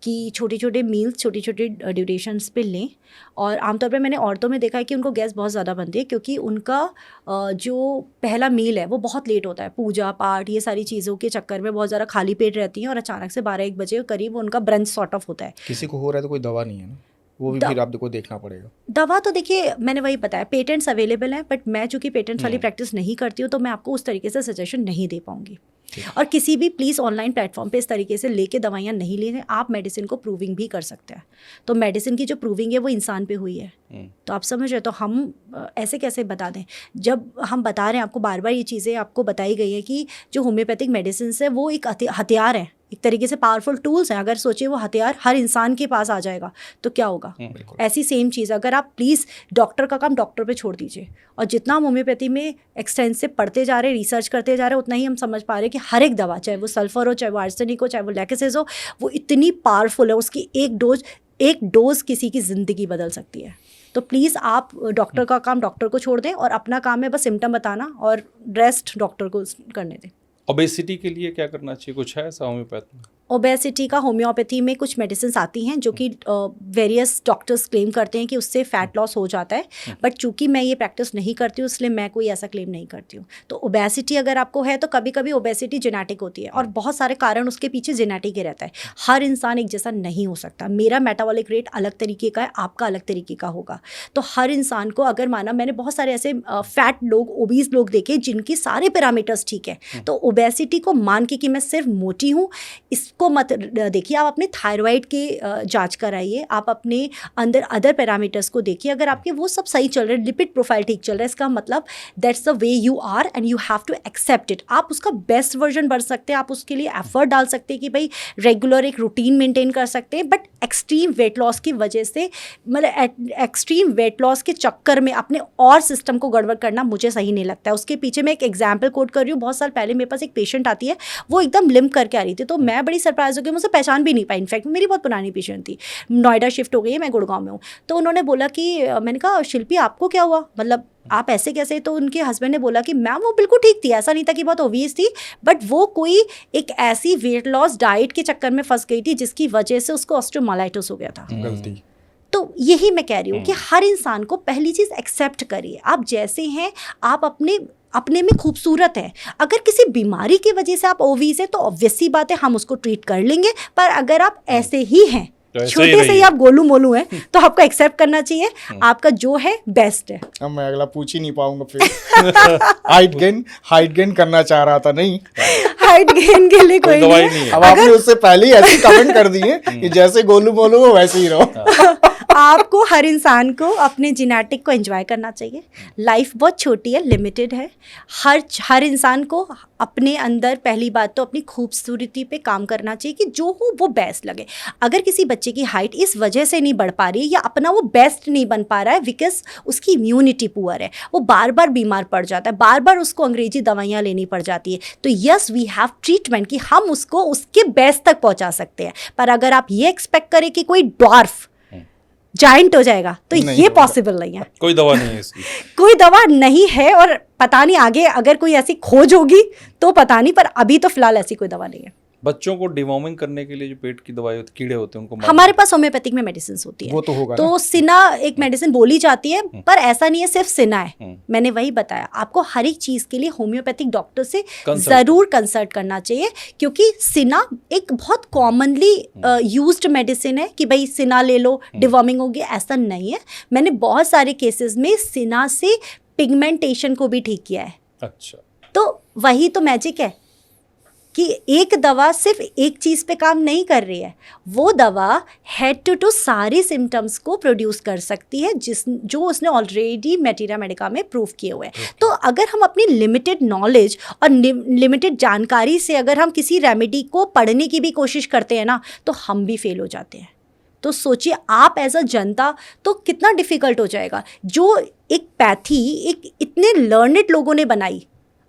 कि छोटे छोटे मील्स छोटी छोटी ड्यूरेशंस पे लें। और आमतौर पे मैंने औरतों में देखा है कि उनको गैस बहुत ज़्यादा बनती है, क्योंकि उनका जो पहला मील है वो बहुत लेट होता है, पूजा पाठ ये सारी चीज़ों के चक्कर में बहुत ज़्यादा खाली पेट रहती हैं, और अचानक से 12-1 बजे करीब उनका ब्रंच सॉर्ट ऑफ होता है। किसी को हो रहा है तो कोई दवा नहीं है ना, वो भी फिर आपको देखना पड़ेगा। दवा तो देखिए, मैंने वही बताया, पेटेंट्स अवेलेबल हैं, बट मैं चूँकि पेटेंट्स वाली प्रैक्टिस नहीं करती हूँ तो मैं आपको उस तरीके से सजेशन नहीं दे पाऊंगी। और किसी भी प्लीज़ ऑनलाइन प्लेटफॉर्म पे इस तरीके से लेके दवाइयाँ नहीं लें। आप मेडिसिन को प्रूविंग भी कर सकते हैं, तो मेडिसिन की जो प्रूविंग है वो इंसान पे हुई है, तो आप समझ रहे, तो हम ऐसे कैसे बता दें जब हम बता रहे हैं आपको, बार बार ये चीज़ें आपको बताई गई है कि जो होम्योपैथिक मेडिसिन है वो एक हथियार है, एक तरीके से पावरफुल टूल्स हैं। अगर सोचिए वो हथियार हर इंसान के पास आ जाएगा तो क्या होगा। ऐसी सेम चीज़, अगर आप प्लीज़ डॉक्टर का काम डॉक्टर पे छोड़ दीजिए, और जितना हम होम्योपैथी में एक्सटेंसिव पढ़ते जा रहे हैं, रिसर्च करते जा रहे हैं, उतना ही हम समझ पा रहे हैं कि हर एक दवा, चाहे वो सल्फर हो, चाहे वो आर्सेनिक हो, चाहे वो लैकेसिस हो, वो इतनी पावरफुल है, उसकी एक डोज किसी की ज़िंदगी बदल सकती है। तो प्लीज़ आप डॉक्टर का काम डॉक्टर को छोड़ दें, और अपना काम है बस सिम्टम बताना, और रेस्ट डॉक्टर को करने दें। ओबेसिटी के लिए क्या करना चाहिए, कुछ है ऐसा होम्योपैथ में? ओबेसिटी का होम्योपैथी में कुछ मेडिसिन आती हैं जो कि वेरियस डॉक्टर्स क्लेम करते हैं कि उससे फैट लॉस हो जाता है, बट चूंकि मैं ये प्रैक्टिस नहीं करती हूँ इसलिए मैं कोई ऐसा क्लेम नहीं करती हूँ। तो ओबेसिटी अगर आपको है तो कभी कभी ओबेसिटी जेनेटिक होती है, और बहुत सारे कारण उसके पीछे जेनेटिक ही रहता है। हर इंसान एक जैसा नहीं हो सकता, मेरा मेटाबॉलिक रेट अलग तरीके का है, आपका अलग तरीके का होगा। तो हर इंसान को, अगर माना, मैंने बहुत सारे ऐसे फैट लोग, ओबीज लोग देखे जिनके सारे पैरामीटर्स ठीक है, तो ओबेसिटी को मान के कि मैं सिर्फ मोटी हूँ इसको मत देखिए। आप अपने थायराइड के जांच कराइए, आप अपने अंदर अदर पैरामीटर्स को देखिए, अगर आपके वो सब सही चल रहे हैं, लिपिड प्रोफाइल ठीक चल रहा है, इसका मतलब that's the way you are and you have to accept it. आप उसका बेस्ट वर्जन बन सकते हैं, आप उसके लिए एफर्ट डाल सकते हैं कि भाई रेगुलर एक रूटीन मेंटेन कर सकते हैं, बट एक्सट्रीम वेट लॉस की वजह से, मतलब एक्सट्रीम वेट लॉस के चक्कर में अपने और सिस्टम को गड़बड़ करना मुझे सही नहीं लगता है। उसके पीछे मैं एक एग्जाम्पल कोट कर रही हूँ। बहुत साल पहले मेरे पास एक पेशेंट आती है, वो एकदम लिम्प करके आ रही थी, तो मैं बड़ी सरप्राइज हो गई, मुझसे पहचान भी नहीं पाई। इनफैक्ट मेरी बहुत पुरानी पेशेंट थी, नोएडा शिफ्ट हो गई है, मैं गुड़गांव में हूँ। तो उन्होंने बोला कि, मैंने कहा शिल्पी आपको क्या हुआ, मतलब आप ऐसे कैसे? तो उनके हस्बैंड ने बोला कि मैम वो बिल्कुल ठीक थी, ऐसा नहीं था कि बहुत ओवीस थी, बट वो कोई एक ऐसी वेट लॉस डाइट के चक्कर में फंस गई थी जिसकी वजह से उसको ऑस्टियोमाइलाइटिस हो गया था। गलती। तो यही मैं कह रही हूँ कि हर इंसान को पहली चीज़ एक्सेप्ट करिए, आप जैसे हैं, आप अपने अपने में खूबसूरत है। अगर किसी बीमारी की वजह से आप ओवीज हैं तो ऑब्वियस सी बात है हम उसको ट्रीट कर लेंगे, पर अगर आप ऐसे ही हैं, तो ऐसे ही छोटे से ही रहिए। आप गोलू मोलू हैं, तो आपको एक्सेप्ट करना चाहिए, आपका जो है बेस्ट है। अब मैं अगला पूछ ही नहीं पाऊंगा फिर। हाइट गेन करना चाह रहा था, नहीं हाइट गेन के लिए कोई दवाई नहीं नहीं है। है। अब आपने उससे पहले ही ऐसी कमेंट कर दिए कि जैसे गोलू मोलू हो वैसे ही रहो। आपको हर इंसान को अपने जेनेटिक को एंजॉय करना चाहिए। लाइफ बहुत छोटी है, लिमिटेड है। हर इंसान को अपने अंदर पहली बात तो अपनी खूबसूरती पे काम करना चाहिए कि जो हो वो बेस्ट लगे। अगर किसी बच्चे की हाइट इस वजह से नहीं बढ़ पा रही है या अपना वो बेस्ट नहीं बन पा रहा है बिकॉज उसकी इम्यूनिटी पुअर है, वो बार बार बीमार पड़ जाता है, बार बार उसको अंग्रेजी दवाइयाँ लेनी पड़ जाती है, तो यस वी हैव ट्रीटमेंट कि हम उसको उसके बेस्ट तक पहुँचा सकते हैं। पर अगर आप ये एक्सपेक्ट करें कि कोई डॉर्फ जाइंट हो जाएगा तो नहीं ये होगा। पॉसिबल नहीं है। कोई दवा नहीं है इसकी। कोई दवा नहीं है और पता नहीं आगे अगर कोई ऐसी खोज होगी तो पता नहीं, पर अभी तो फिलहाल ऐसी कोई दवा नहीं है। बच्चों को डिवॉर्मिंग करने के लिए जो पेट की दवाई होती, कीड़े होते हैं, उनको मारने हमारे पास होम्योपैथिक में मेडिसिन होती है, वो तो होगा तो सिना एक मेडिसिन बोली जाती है, पर ऐसा नहीं है सिर्फ सिना है। मैंने वही बताया आपको, हर एक चीज के लिए होम्योपैथिक डॉक्टर से Consult। जरूर कंसल्ट करना चाहिए, क्योंकि सिना एक बहुत कॉमनली यूज्ड मेडिसिन है कि भाई सिना ले लो डिवॉर्मिंग होगी, ऐसा नहीं है। मैंने बहुत सारे केसेस में सिना से पिगमेंटेशन को भी ठीक किया है। अच्छा, तो वही तो मैजिक है कि एक दवा सिर्फ एक चीज़ पे काम नहीं कर रही है, वो दवा हेड टू सारे सिम्टम्स को प्रोड्यूस कर सकती है जो उसने ऑलरेडी मैटेरिया मेडिका में प्रूव किए हुए हैं। तो अगर हम अपनी लिमिटेड नॉलेज और लिमिटेड जानकारी से अगर हम किसी रेमेडी को पढ़ने की भी कोशिश करते हैं ना, तो हम भी फेल हो जाते हैं। तो सोचिए आप एज अ जनता तो कितना डिफ़िकल्ट हो जाएगा। जो एक पैथी एक इतने लर्नेड लोगों ने बनाई,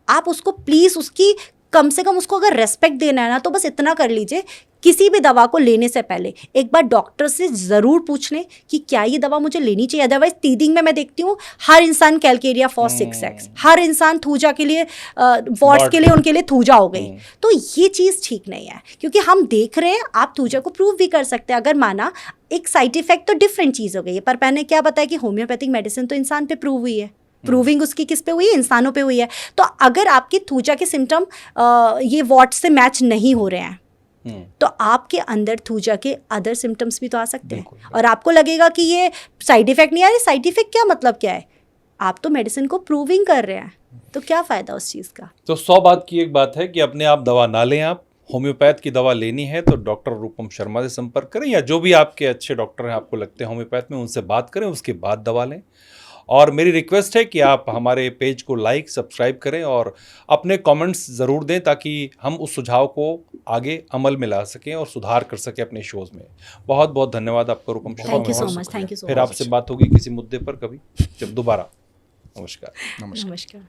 आप उसको प्लीज़ उसकी कम से कम उसको अगर रेस्पेक्ट देना है ना, तो बस इतना कर लीजिए, किसी भी दवा को लेने से पहले एक बार डॉक्टर से ज़रूर पूछ लें कि क्या ये दवा मुझे लेनी चाहिए। अदरवाइज टीदिंग में मैं देखती हूँ हर इंसान कैलकेरिया फॉर 6X, हर इंसान थूजा के लिए वॉट्स के लिए उनके लिए थूजा हो गई। तो ये चीज़ ठीक नहीं है, क्योंकि हम देख रहे हैं आप थूजा को प्रूव भी कर सकते हैं। अगर माना एक साइड इफेक्ट तो डिफरेंट चीज़ हो गई है, पर मैंने क्या बताया कि होम्योपैथिक मेडिसिन तो इंसान पे प्रूव हुई है, प्रूविंग उसकी किस पे हुई है, इंसानों पे हुई है। तो अगर आपके थूजा के सिम्टम ये वॉट से मैच नहीं हो रहे हैं, तो आपके अंदर थूजा के अदर सिम्टम्स भी तो आ सकते हैं, और आपको लगेगा कि ये साइड इफेक्ट नहीं आ रहे। साइड इफेक्ट क्या मतलब क्या है, आप तो मेडिसिन को प्रूविंग कर रहे हैं, तो क्या फ़ायदा उस चीज़ का। तो 100 बात की एक बात है कि अपने आप दवा ना लें। आप होम्योपैथ की दवा लेनी है तो डॉक्टर रूपम शर्मा से संपर्क करें, या जो भी आपके अच्छे डॉक्टर हैं आपको लगते हैं होम्योपैथ में, उनसे बात करें, उसके बाद दवा लें। और मेरी रिक्वेस्ट है कि आप हमारे पेज को लाइक सब्सक्राइब करें और अपने कमेंट्स ज़रूर दें, ताकि हम उस सुझाव को आगे अमल में ला सकें और सुधार कर सकें अपने शोज़ में। बहुत बहुत धन्यवाद आपका Rupam Sharma. Thank you so much, thank you so फिर मच। आपसे बात होगी किसी मुद्दे पर कभी, जब दोबारा। नमस्कार। नमस्कार।